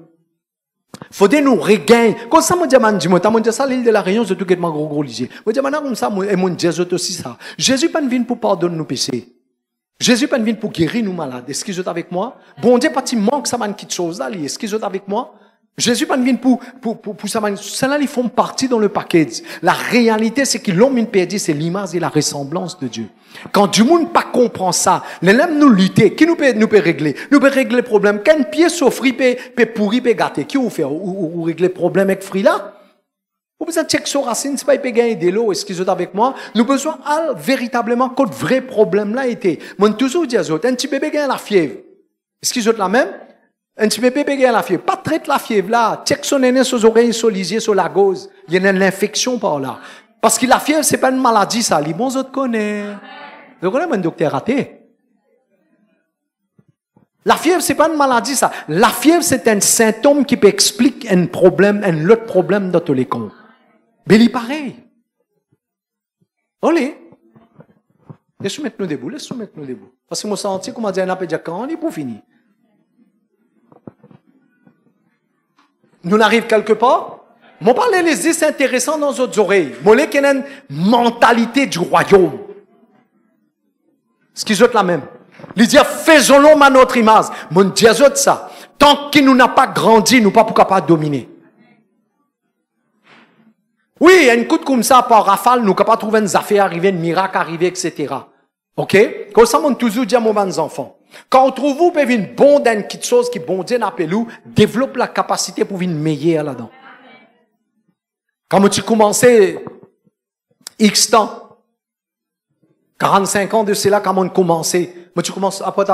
Faudrait nous regagner. Comme ça, moi, dis ça, l'île de la Réunion, c'est tout qui est gros lycée. Moi, dis, comme ça, et mon Dieu, c'est aussi ça. Jésus pas venu pour pardonner nos péchés. Jésus pas venu pour guérir nos malades. Est-ce qu'ils sont avec moi? Bon Dieu, pas il manque ça, quelque chose là, est-ce qu'ils sont avec moi? Jésus pas venu pour ça, ceux-là, ils font partie dans le package. La réalité, c'est que l'homme, une perdu, c'est l'image et la ressemblance de Dieu. Quand du monde pas comprend ça, les hommes nous lutter, qui nous peut régler? Nous peut régler le problème. Quand une pièce s'offre, peut pourri, peut gâter. Qui vous fait? Ou régler le problème avec fruit là? Vous besoin de checker sur racine, c'est pas, il peut gagner de l'eau, est-ce qu'ils sont avec moi? Nous besoin, véritablement, quand le vrai problème là était. Moi, toujours dis à eux, un petit bébé gagne la fièvre. Est-ce qu'ils sont la même? Un petit bébé gagne la fièvre. Pas traite la fièvre là. Check son nez sur les oreilles, sur les yeux, sur la gauze. Il y a une infection par là. Parce que la fièvre, c'est pas une maladie, ça. Les bons autres connaissent. Vous connaissez un docteur raté? La fièvre, c'est pas une maladie, ça. La fièvre, c'est un symptôme qui peut expliquer un problème, un autre problème dans tous les cas. Mais il est pareil. Olé. Laisse-nous mettre nous debout, laisse-nous mettre nous debout. Parce que moi, senti qu'on m'a dit, on a déjà quand on est pour finir. Nous n'arrivons quelque part. Mon parler les dit, c'est intéressant dans nos oreilles. Mon qu'il y a une mentalité du royaume. Ce qui est la même. Il dit, faisons-le à notre image. Mon Dieu, ça. Tant qu'il nous n'a pas grandi, nous pas pour capable dominer. Oui, il y a une coup comme ça par rafale, nous capable trouver une affaire arriver, un miracle arriver, etc. Ok? Comme ça, on toujours dit à mes enfants. Quand on trouve vous, pouvez une bonne quelque chose qui bon Dieu appelle vous, développe la capacité pour une meilleure là-dedans. Quand tu commençais X temps, 45 ans de cela, quand on commençait, moi tu commences après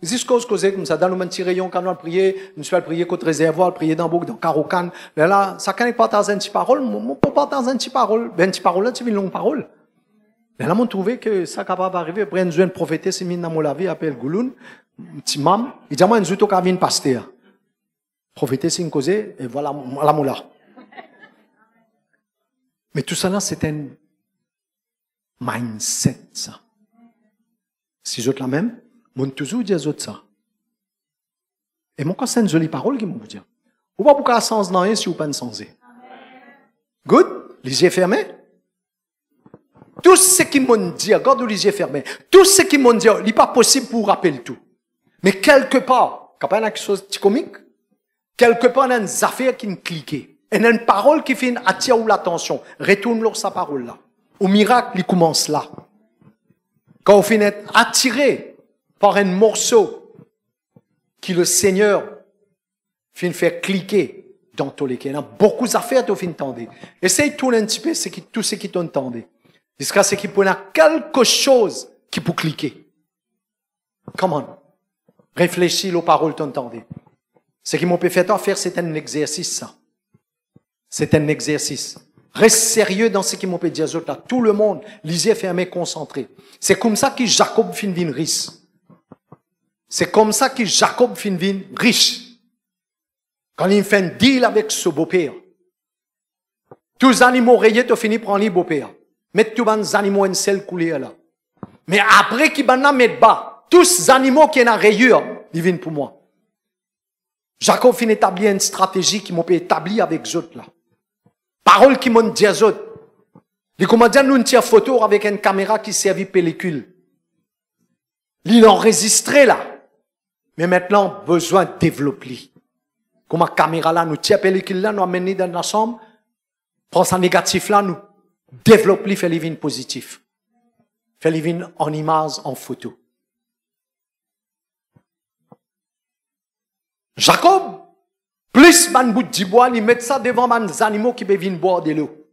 jusqu'à ce que comme ça, dans le petit rayon, quand on prier, nous faisons prier contre réservoir, prier dans Bouk, dans Carocan, là, ça quand il partage une petite parole, mon pas partager une petite parole, ben, une petite parole là, tu veux une longue parole. Là, on trouvait que ça capable d'arriver, après, une jeune prophétesse, c'est mis dans mon lavé, appelle Gouloun, un petit mam, il dit, moi, une zouto qui une pasteur. Prophétesse, c'est une cause, et voilà, la moula. Mais tout ça là, c'est un mindset, ça. Si j'autre la même, mon toujours dit aux autres ça. Et mon cas, c'est une jolie parole qui m'ont dit. Ou pas pour qu'à sens dans rien si ou pas sens. Good? Les yeux fermés? Tout ce qu'ils m'ont dit, regarde les yeux fermés. Tout ce qu'ils m'ont dit, il n'est pas possible pour rappeler tout. Mais quelque part, quand il y a quelque chose de comique, quelque part, il y a une affaire qui me cliquait. Et il y a une parole qui fait attirer l'attention. Retourne-leur sa parole là. Au miracle, il commence là. Quand on finit attiré par un morceau qui le Seigneur finit faire cliquer dans tous les cas. Il y a beaucoup d'affaires que vous entendez. Essaye de tourner un petit peu tout ce qui t'entendez. Jusqu'à ce qu'il y ait quelque chose qui peut cliquer. Comment? Réfléchis aux paroles que t'entendez. Ce qui m'a fait faire, c'est un exercice, ça. C'est un exercice. Reste sérieux dans ce qui m'a dit là. Tout le monde, les yeux fermés, concentrés. C'est comme ça que Jacob finit riche. C'est comme ça que Jacob finit riche. Quand il fait un deal avec ce beau-père. Tous les animaux rayés, tu finis par prendre beau-père. Mettre tous les animaux en sel coulé là. Mais après qu'il va mettre bas, tous les animaux qui ont rayure, ils viennent pour moi. Jacob finit établir une stratégie qui m'a établi avec eux là. Parole qui m'ont dit à eux. Les commandants nous tirent photo avec une caméra qui servit pellicule. Ils enregistré là. Mais maintenant, besoin de développer. Comme la caméra là, nous tire pellicule là, nous amener dans la chambre. Prends ça négatif là, nous développer, fait les vignes positifs. Fait les vignes en image, en photo. Jacob, plus man bout de bois, il met ça devant les animaux qui peuvent boire de l'eau.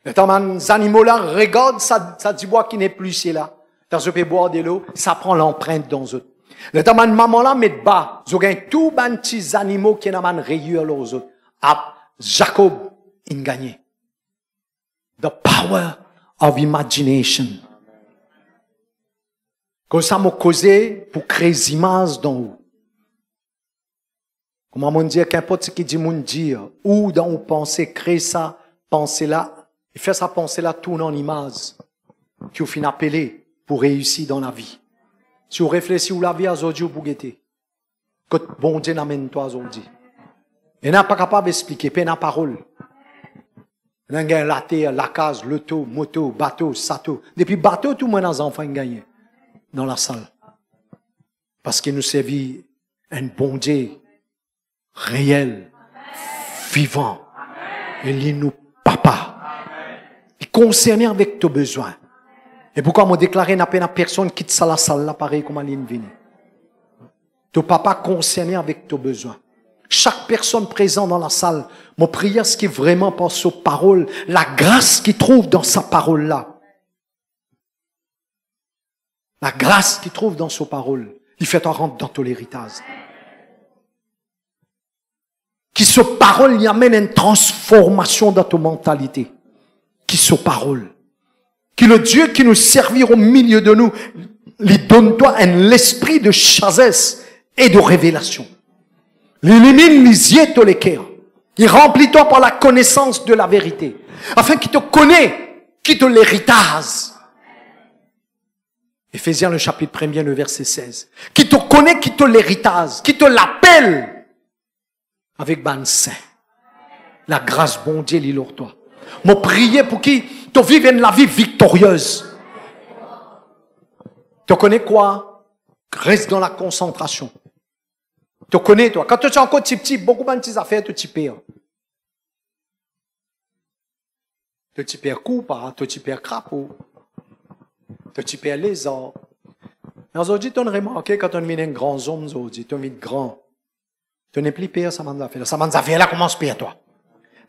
Et quand les animaux là regardent ça du bois qui n'est plus là, quand je peux boire de l'eau, ça prend l'empreinte dans eux. Le temps man maman là met bas, ils ont tous les petits animaux qui n'ont rayure aux autres. Ah, Jacob, il gagne. The power of imagination. Comme ça m'a causé pour créer des images dans vous. Comment on dit, qu'importe ce qu'il dit, mon dire, ou dans vos pensées, créer ça, pensée là, et faire sa pensée là, tourne en image, qui au fin appelé pour réussir dans la vie. Si vous réfléchissez où la vie a aujourd'hui, vous guettez. Que bon Dieu n'amène toi aujourd'hui. Et n'a pas capable d'expliquer, pas la parole. Il y a la terre, la case, l'auto, moto, bateau, sato. Depuis bateau, tout le monde a des enfants gagnés dans la salle. Parce qu'il nous servit un bon Dieu réel, vivant. Et il nous papa. Il concerné avec tes besoins. Et pourquoi m'a déclaré n'a pas personne qui quitte la salle là pareil comme il vient. Ton papa concerné avec tes besoins. Chaque personne présente dans la salle, mon prière, ce qui est vraiment par sa parole, la grâce qu'il trouve dans sa parole là. La grâce qu'il trouve dans sa parole, il fait en rentrer dans ton héritage. Qui sa parole y amène une transformation dans ta mentalité. Qui sa parole. Qui le Dieu qui nous servira au milieu de nous, lui donne-toi un esprit de sagesse et de révélation. Il élimine les yeux de les cœurs. Il remplit-toi par la connaissance de la vérité. Afin qu'il te connaisse, qu'il te l'héritage. Éphésiens le chapitre 1er, le verset 16. Qui te connaît, qui te l'héritage, qui te l'appelle avec ban saint. La grâce bon Dieu lit pour toi. Moi prier pour qui tu vives la vie victorieuse. Tu connais quoi? Reste dans la concentration. Tu connais toi. Quand tu es encore petit, beaucoup de petites affaires, tu perds. Tu perds coupa, tu perds crapaud. Tu perds les arbres. Mais aujourd'hui, tu as remarqué quand on met un grand homme, aujourd'hui, tu as mis grand. Tu n'es plus pire, ça m'a affaire. Ça m'a affaire là commence pire, toi.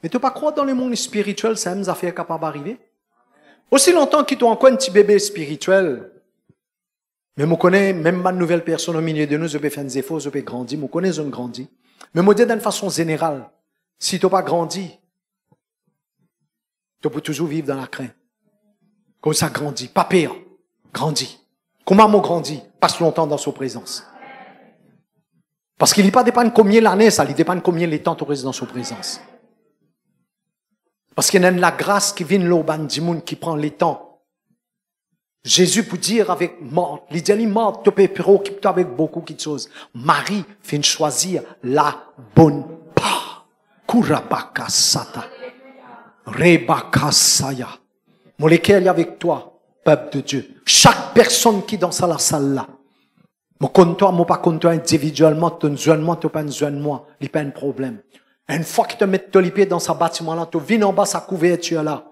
Mais tu ne peux pas croire dans le monde spirituel, ça m'a affaire capable d'arriver. Aussi longtemps qu'il tu as encore un petit bébé spirituel, mais je connais même ma nouvelle personne au milieu de nous, je peux faire des efforts, je peux grandir, je connais un grandi. Mais je dis d'une façon générale, si tu n'as pas grandi, tu peux toujours vivre dans la crainte. Comme ça grandit, pas pire, grandit. Comment on grandit? Passe longtemps dans sa présence. Parce qu'il n'est pas dépend de combien l'année, ça, il dépend de combien les temps tu restes dans sa présence. Parce qu'il y a la grâce qui vient l'auban du monde qui prend les temps. Jésus peut dire avec mort, il dit mort, tu peux préoccuper avec beaucoup de choses. Marie fait choisir la bonne part. Kurabaka sata. Rebaka saya. Mon lequel est avec toi, peuple de Dieu. Chaque personne qui est dans la salle là. Moi contre toi, moi pas contre toi individuellement, tu besoin tu pas besoin de moi, il n'y a pas un problème. Une fois que tu mets ton pied dans ce bâtiment là, tu viens en bas sa couverture là.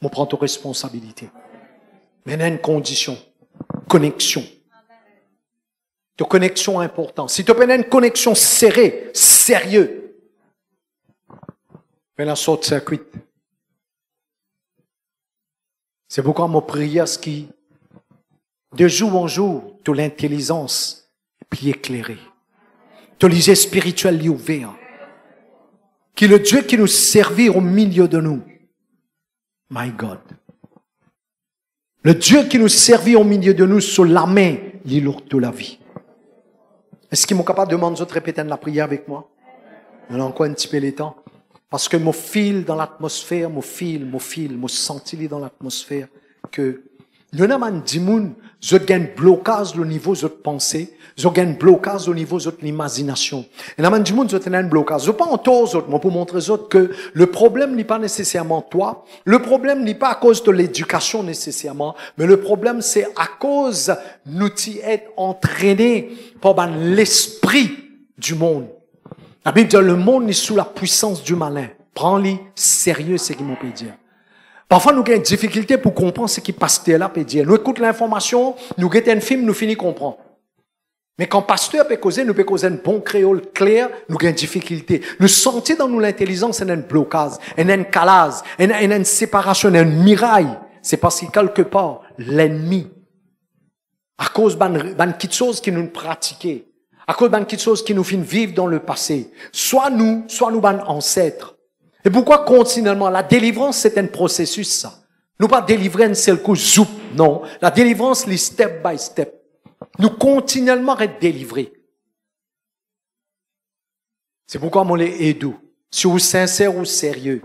Moi prends ta responsabilité. Mais il y a une condition, connexion. Ta connexion est importante. Si tu as une connexion serrée, sérieux, mais la sorte circuit. C'est pourquoi ma prière, ce qui, de jour en jour, toute l'intelligence est éclairée. Tout les yeux spirituels est ouvert. Qui le Dieu qui nous servit au milieu de nous. My God. Le Dieu qui nous servit au milieu de nous sur la main, il est lourd de la vie. Est-ce qu'ils sont capables de demander de répéter la prière avec moi? On a encore un petit peu les temps. Parce que mon fil dans l'atmosphère, mon senti dans l'atmosphère, que nous n'avons pas dit, je gagne blocage au niveau de votre pensée, je gagne blocage au niveau de votre imagination. Et nous avons dit, je gagne un blocage. Je ne pas en tous autres, mais pour montrer aux autres que le problème n'est pas nécessairement toi, le problème n'est pas à cause de l'éducation nécessairement, mais le problème c'est à cause nous y être entraînés par l'esprit du monde. La Bible dit, le monde est sous la puissance du malin. Prends-le sérieux, c'est ce qu'il m'a peut dire. Parfois, nous avons des difficultés pour comprendre ce qui pasteur là peut dire. Nous écoutons l'information, nous regardons un film, nous finissons comprendre. Mais quand pasteur peut causer, nous peut causer un bon créole clair, nous avons des difficultés. Nous sentons dans nous l'intelligence, il y a un blocage, il y a un calage, il y a une séparation, il y a un miraille. C'est parce que quelque part, l'ennemi, à cause de quelque chose qui nous pratiquait, à cause de quelque chose qui nous fait vivre dans le passé. Soit nous ancêtres. Et pourquoi continuellement? La délivrance, c'est un processus, ça. Nous pas délivrer un seul coup, zoup, non. La délivrance, les step by step. Nous continuellement être délivrés. C'est pourquoi moi les aide. Si vous êtes sincère ou sérieux.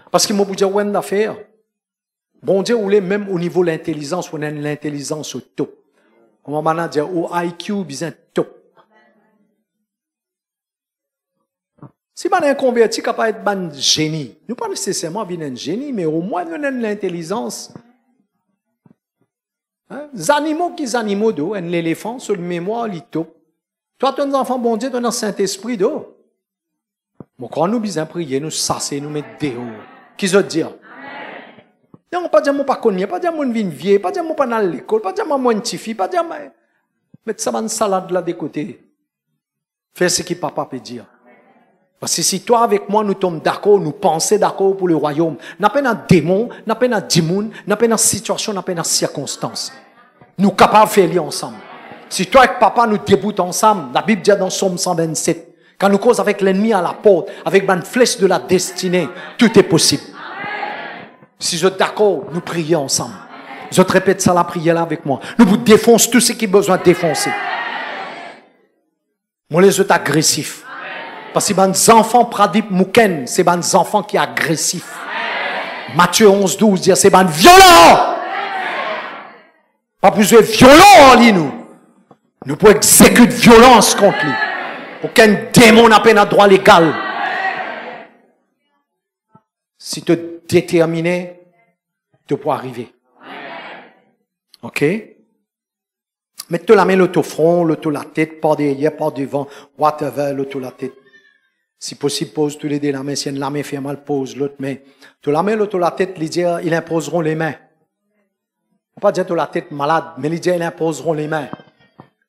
Parce qu'il m'a dit, ouais, une affaire. Bon Dieu, vous même au niveau de l'intelligence, vous avez l'intelligence au top. On va maintenant dire, au IQ, bien top. Si on est un converti capable d'être un génie, nous pas nécessairement un génie, mais au moins nous avons l'intelligence. Les animaux qui sont animaux d'eau, un éléphant sur le mémoire, il top. Toi, tu es un enfant bon Dieu, tu es un Saint-Esprit d'eau. Bon, quand nous besoin prier, nous sasser, nous mettre des hauts. Qui se dire? Non, pas dire moi pas connu, pas dire moi une vieille, pas dire moi pas dans l'école, pas dire moi une petite fille, pas dire moi mettre ça dans une salade là de côté. Faire ce que papa peut dire. Parce que si toi avec moi nous sommes d'accord, nous pensons d'accord pour le royaume, n'a pas un démon, n'a pas un démon, n'a pas une situation, n'a pas une circonstance. Nous sommes capables de faire lien ensemble. Si toi et papa nous déboutons ensemble, la Bible dit dans Somme 127, quand nous causons avec l'ennemi à la porte, avec une flèche de la destinée, tout est possible. Si vous êtes d'accord, nous prions ensemble. Je te répète ça, la prière là avec moi. Nous vous défonçons tout ce qui est besoin de défoncer. Moi, les autres agressifs. Parce que les enfants pradip mouken, c'est les enfants qui sont agressifs. Matthieu 11, 12 dit, c'est les violents. Pas besoin de violent en lui, nous. Nous pouvons exécuter violence contre lui. Aucun démon n'a pas droit légal. Si tu es déterminé, tu peux arriver. OK? Mets-toi la main l'auto front, l'auto la tête, pas derrière, pas devant, whatever, l'auto la tête. Si possible, pose tous les deux la main. Si la main fait mal, pose l'autre main. Tu la main l'auto la tête, ils imposeront les mains. On ne peut pas dire tu la tête malade, mais ils imposeront les mains.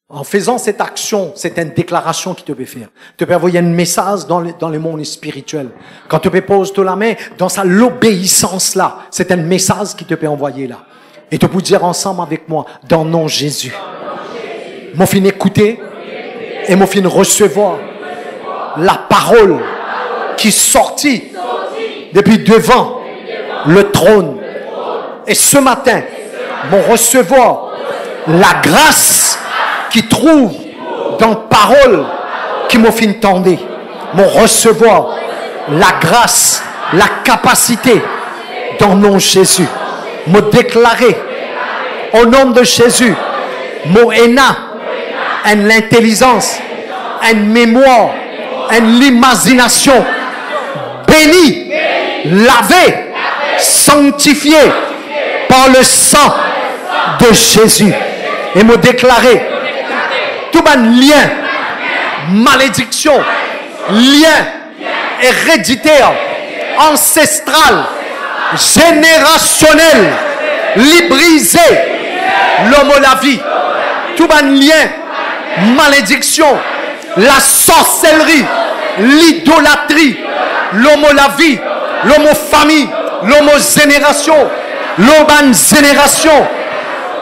En faisant cette action, c'est une déclaration qui te peut faire. Tu peux envoyer un message dans le monde spirituel. Quand tu peux poser la main, dans sa l'obéissance là, c'est un message qui te peut envoyer là. Et tu peux dire ensemble avec moi, dans le nom de Jésus. Mon fin écouter et mon fin recevoir la parole qui est sortie depuis devant le trône. Et ce matin, mon recevoir la grâce qui trouve dans la parole qui m'a fait entendre. Mon recevoir la grâce, la capacité dans le nom de Jésus. Me déclarer au nom de Jésus. Mon ENA, l'intelligence, une mémoire, l'imagination. Béni, lavé, sanctifié par le sang de Jésus. Et me déclarer tout un lien, malédiction, lien héréditaire, ancestral, générationnel, librisé, l'homme la vie, tout un lien, malédiction, la sorcellerie, l'idolâtrie, l'homme la vie, l'homme famille, l'homme génération, l'homme génération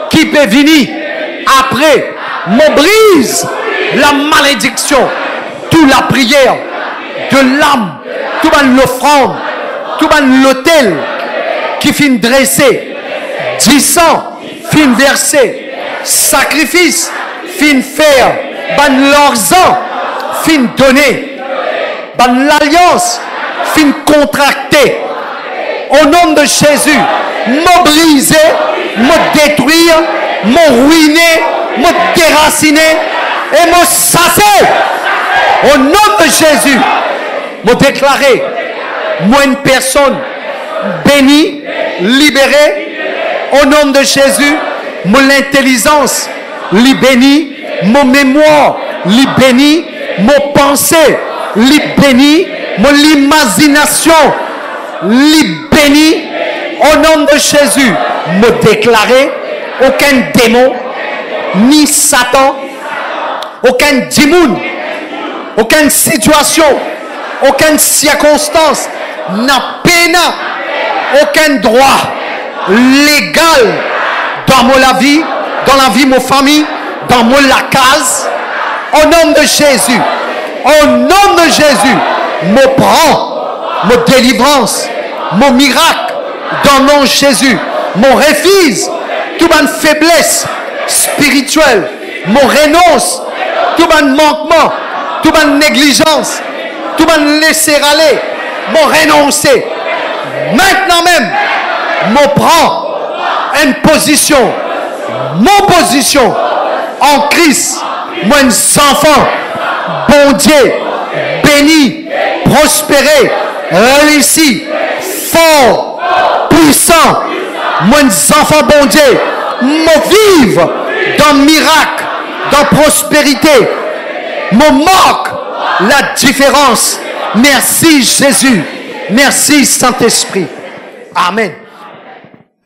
qui peut venir après. Me brise la malédiction, toute la prière de l'âme, tout l'offrande, tout l'autel qui finit dressé, 10 ans fin versé, sacrifice fin faire, l'argent fin donner, l'alliance fin contracter. Au nom de Jésus, me briser, me détruire, me ruiner, me déraciner et me sasser. Au nom de Jésus, me déclarer, moi une personne bénie, libérée. Au nom de Jésus, mon intelligence, bénie, mon mémoire, bénie, mon pensée, bénie, mon imagination, bénie. Au nom de Jésus, me déclarer, aucun démon, ni Satan, aucun démon, aucune situation, aucune circonstance n'a peine, aucun droit légal dans la vie de ma famille, dans la case. Au nom de Jésus, au nom de Jésus, me prend, me délivrance, mon miracle dans le nom de Jésus, mon refuse, toute une faiblesse spirituelle, mon renonce, tout un manquement, tout une négligence, tout un laisser aller, mon renoncer. Maintenant même, mon prend une position, mon position en Christ, moi un enfant, bon Dieu, béni, prospéré, réussi, fort, puissant, moi un enfant, bon Dieu, me vivre dans le miracle, dans la prospérité, me marque la différence. Merci Jésus, merci Saint-Esprit. Amen.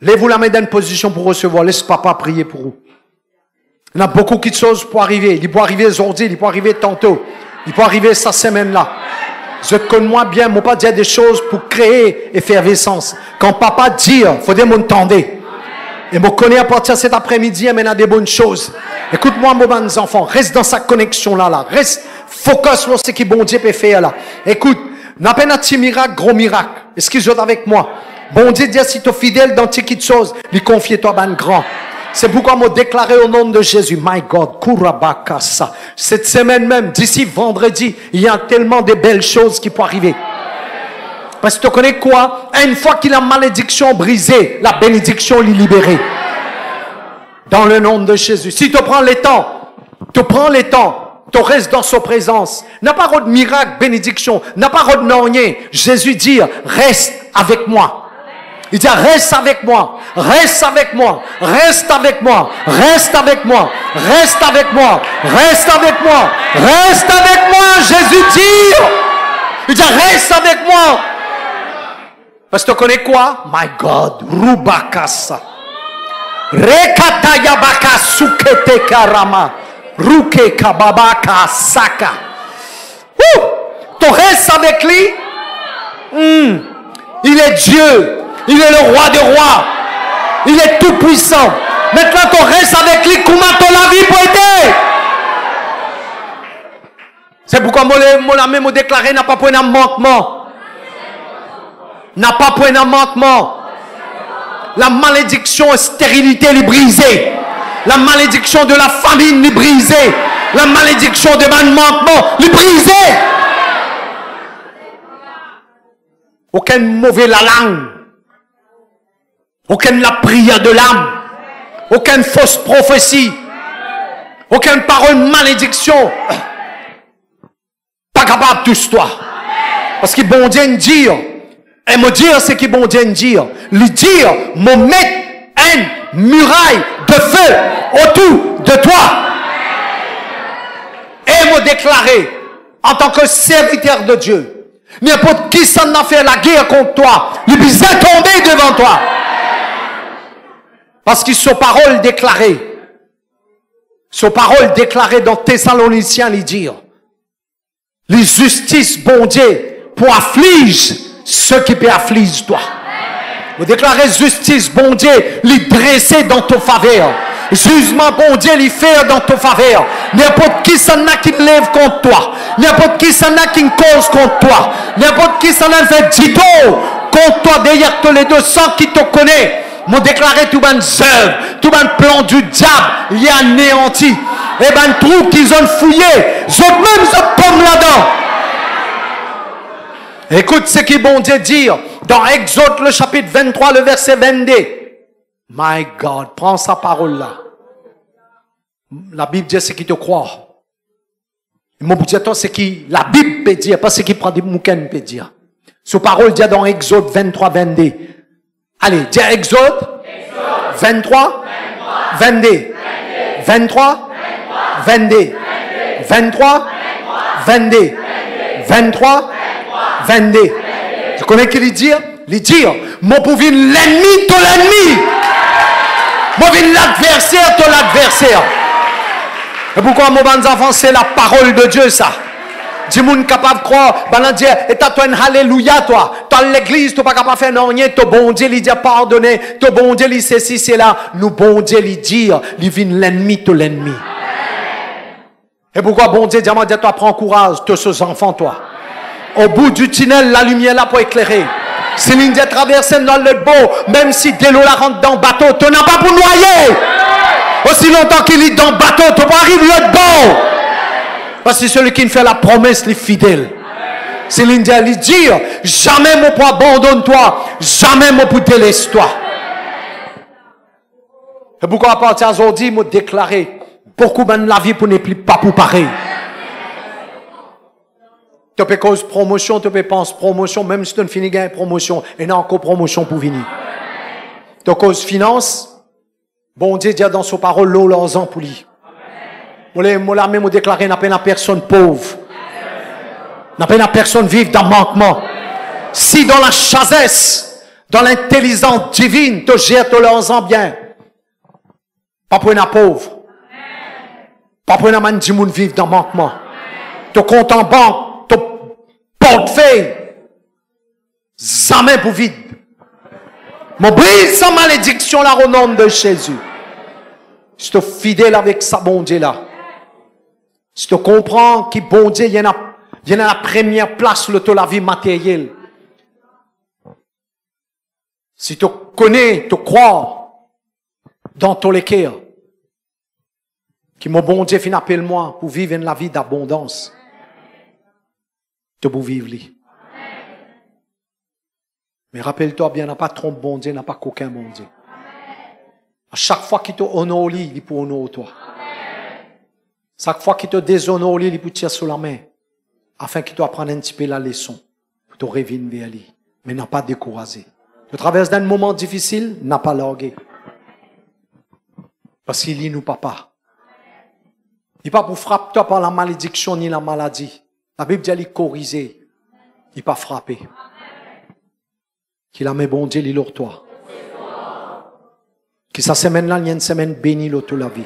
Lève-vous la main dans une position pour recevoir. Laisse papa prier pour vous. Il y a beaucoup de choses pour arriver. Il peut arriver aujourd'hui, il peut arriver tantôt. Il peut arriver cette semaine-là. Je connais moi bien, je ne peux pas dire des choses pour créer effervescence. Quand papa dit, il faut m'entendre. Et je connais à partir de cet après-midi, il y a des bonnes choses. Écoute-moi, mes bons enfants, reste dans sa connexion-là. Là. Reste focus sur ce que bon Dieu peut faire là. Écoute, n'a pas un petit miracle, gros miracle. Est-ce qu'ils sont avec moi? Bon Dieu dit, si tu es fidèle dans petites choses, lui confie-toi ben grand. C'est pourquoi je déclaré au nom de Jésus, my God, Kurabakasa. Cette semaine même, d'ici vendredi, il y a tellement de belles choses qui peuvent arriver. Parce que tu connais quoi? Une fois qu'il a malédiction brisée, la bénédiction lui libérée. Dans le nom de Jésus. Si tu prends le temps, tu restes dans sa présence. N'a pas de miracle, bénédiction. N'a pas de non rien. Jésus dit, reste avec moi. Il dit, reste avec moi, reste avec moi, reste avec moi, reste avec moi, reste avec moi, reste avec moi, reste avec moi. Jésus dit, il dit, reste avec moi. Parce que tu connais quoi? My God, Rubakasa. Rekatayabaka sukete karama. Ruke kababaka saka. Tu restes avec lui? Il est Dieu. Il est le roi des rois. Il est tout puissant. Maintenant, tu restes avec lui. Comment la vie peut être? C'est pourquoi mon ami m'a déclaré n'a pas point un manquement. N'a pas point un manquement. La malédiction stérilité est brisée. La malédiction de la famine est brisée. La malédiction de mon manquement est brisée. Aucun mauvais la langue. Aucune la prière de l'âme. Aucune fausse prophétie. Aucune parole malédiction. Pas capable de tout toi. Parce que bon Dieu dit. Et me dire ce que bon Dieu dit. Lui dire, me mettre une muraille de feu autour de toi. Et me déclarer en tant que serviteur de Dieu. N'importe qui s'en a fait la guerre contre toi. Il est tombé devant toi. Parce que sa parole déclarée dans Thessaloniciens, il dit, les justices, bon Dieu, pour affliger ceux qui peuvent affliger toi. Vous déclarez justice, bon Dieu, les dresser dans ta faveur. Jugement, bon Dieu, les faire dans ta faveur. N'importe qui s'en a qui lève contre toi. N'importe qui s'en a qui cause contre toi. N'importe qui s'en a fait dito contre toi derrière tous les 200 qui te connaissent. M'ont déclaré tout ban œuvre, tout ban plan du diable, il y a anéanti. Et ben trou qu'ils ont fouillé, je même je pomme là-dedans. Écoute ce que bon Dieu dit dans Exode le chapitre 23, le verset 22. My God, prends sa parole là. La Bible dit ce qui te croit. Mon dit ce qui la Bible peut dire, pas ce qui prend des mouken peut dire. Sa parole dit dans Exode 23, 22. Allez, dis Exode 23, 22. 23, 22. 23, 22. 23, 22. Tu connais qui lui dit? Lui dire, mon pauvre l'ennemi, ton l'ennemi. Mon l'adversaire, ton l'adversaire. Et pourquoi mon bon enfant, c'est la parole de Dieu, ça? Dis moun capable de croire, ben dire, et t'as toi un alléluia toi. Dans l'église, tu pas capable de faire non rien, ton bon Dieu lui dit pardonner, ton bon Dieu lui ceci, c'est là. Nous bon Dieu lui dire, lui vient l'ennemi, tout l'ennemi. Et pourquoi bon Dieu dit, toi prends courage, tous ces enfants toi. Au bout du tunnel, la lumière là pour éclairer. Si l'Indien traverse dans le beau, même si de l'eau la rentre dans le bateau, tu n'as pas pour noyer. Aussi longtemps qu'il est dans le bateau, tu pas arriver le beau. Parce que celui qui fait la promesse, il est fidèle. C'est l'Indien lui dit, jamais mon pour abandonne toi, jamais mon pour délaisse toi. Et pourquoi à partir d'aujourd'hui, il m'a déclaré, beaucoup de la vie pour ne plus pas pour pareil. Tu peux cause promotion, tu peux penser promotion, même si tu ne finis gain promotion, et non encore promotion pour venir. Tu cause finance, bon Dieu dit dans sa parole, l'eau leurs ans pour lui. Moi, même déclaré, n'a pas personne pauvre. N'a pas personne vivre dans le manquement. Si dans la chasesse, dans l'intelligence divine, tu gères tous leurs ans bien. Pas pour un pauvre. Pas pour un man qui vivre dans le manquement. Tu comptes en banque, tu portefeuille. Jamais pour vide. Mon brise sans malédiction là au nom de Jésus. Je suis fidèle avec ça, bon Dieu là. Si tu comprends que bon Dieu, il y en a la première place de la vie matérielle. Si tu connais, tu crois dans ton cœur que mon bon Dieu finit appelle moi pour vivre une la vie d'abondance. Tu peux vivre lui. Mais rappelle-toi bien, n'a pas trop bon Dieu, n'a pas qu'aucun bon Dieu. À chaque fois qu'il te honore, il peut honorer toi. Chaque fois qu'il te déshonore, il peut tirer sur la main. Afin qu'il t'apprenne un petit peu la leçon. Pour te revenir vers lui. Mais n'a pas découragé. Tu traverses d'un moment difficile, n'a pas largué. Parce qu'il est nous papa. Il n'est pas pour frapper toi par la malédiction ni la maladie. La Bible dit qu'il est corrigé. Il n'est pas frappé. Qu'il a mis bon Dieu, il est toi. Que sa semaine-là, il y a une semaine bénie toute la vie.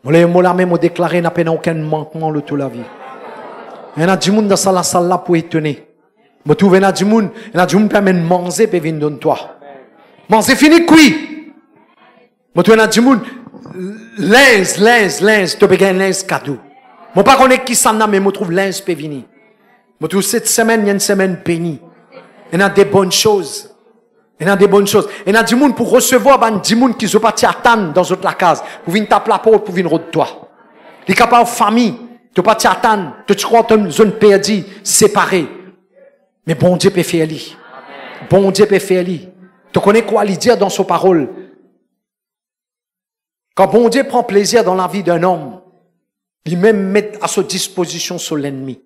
Moi, la même, déclaré, n'a pas aucun manquement toute la vie. Il y a du monde dans la salle là pour étonner. Je trouve qu'il y a du monde qui permet de manger et venir donner toi. Manger fini, oui. Je trouve qu'il y a du monde, lens, tu peux gagner lens cadeau. Je ne sais pas qui s'en a, mais je trouve lens peut venir. Je trouve cette semaine, il y a une semaine bénie. Il y a des bonnes choses. Il y a des bonnes choses. Il y a du monde pour recevoir, il y a du monde qui sont partis attendre dans la case. Pour venir taper la porte, pour venir de toi. Les capables de famille, tu pas attendre, tu crois dans une zone perdue, séparée. Mais bon Dieu peut faire lui. Bon Dieu peut faire lui. Tu connais quoi lui dire dans sa parole? Quand bon Dieu prend plaisir dans la vie d'un homme, il même met à sa disposition sur l'ennemi.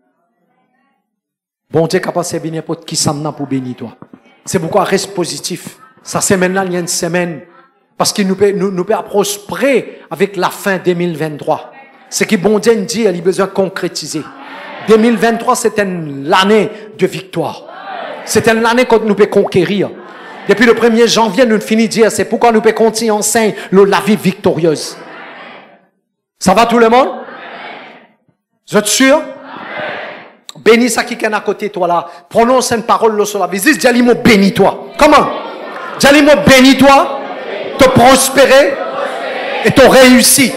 Bon Dieu est capable de bénir n'importe qui s'en pour bénir toi. C'est pourquoi reste positif. Sa semaine-là, il y a une semaine. Parce qu'il nous peut prospérer avec la fin 2023. Ce que bon Dieu dit, il a besoin de concrétiser. 2023, c'est une année de victoire. C'est une année qu'on nous peut conquérir. Depuis le 1er janvier, nous finissons de dire, c'est pourquoi nous peut continuer enseigner la vie victorieuse. Ça va tout le monde? Vous êtes sûr? Bénis ça qui est à côté de toi là. Prononce une parole sur la visite. Dis-moi bénis-toi. Comment? Dis-moi bénis-toi. Te prospérer et te réussir.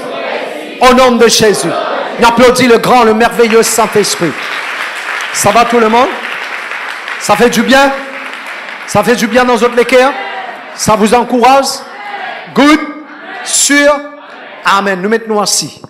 Au nom de Jésus. On applaudit le grand, le merveilleux Saint-Esprit. Ça va tout le monde? Ça fait du bien? Ça fait du bien dans votre cœur? Ça vous encourage? Good? Sûr? Amen. Nous mettons assis.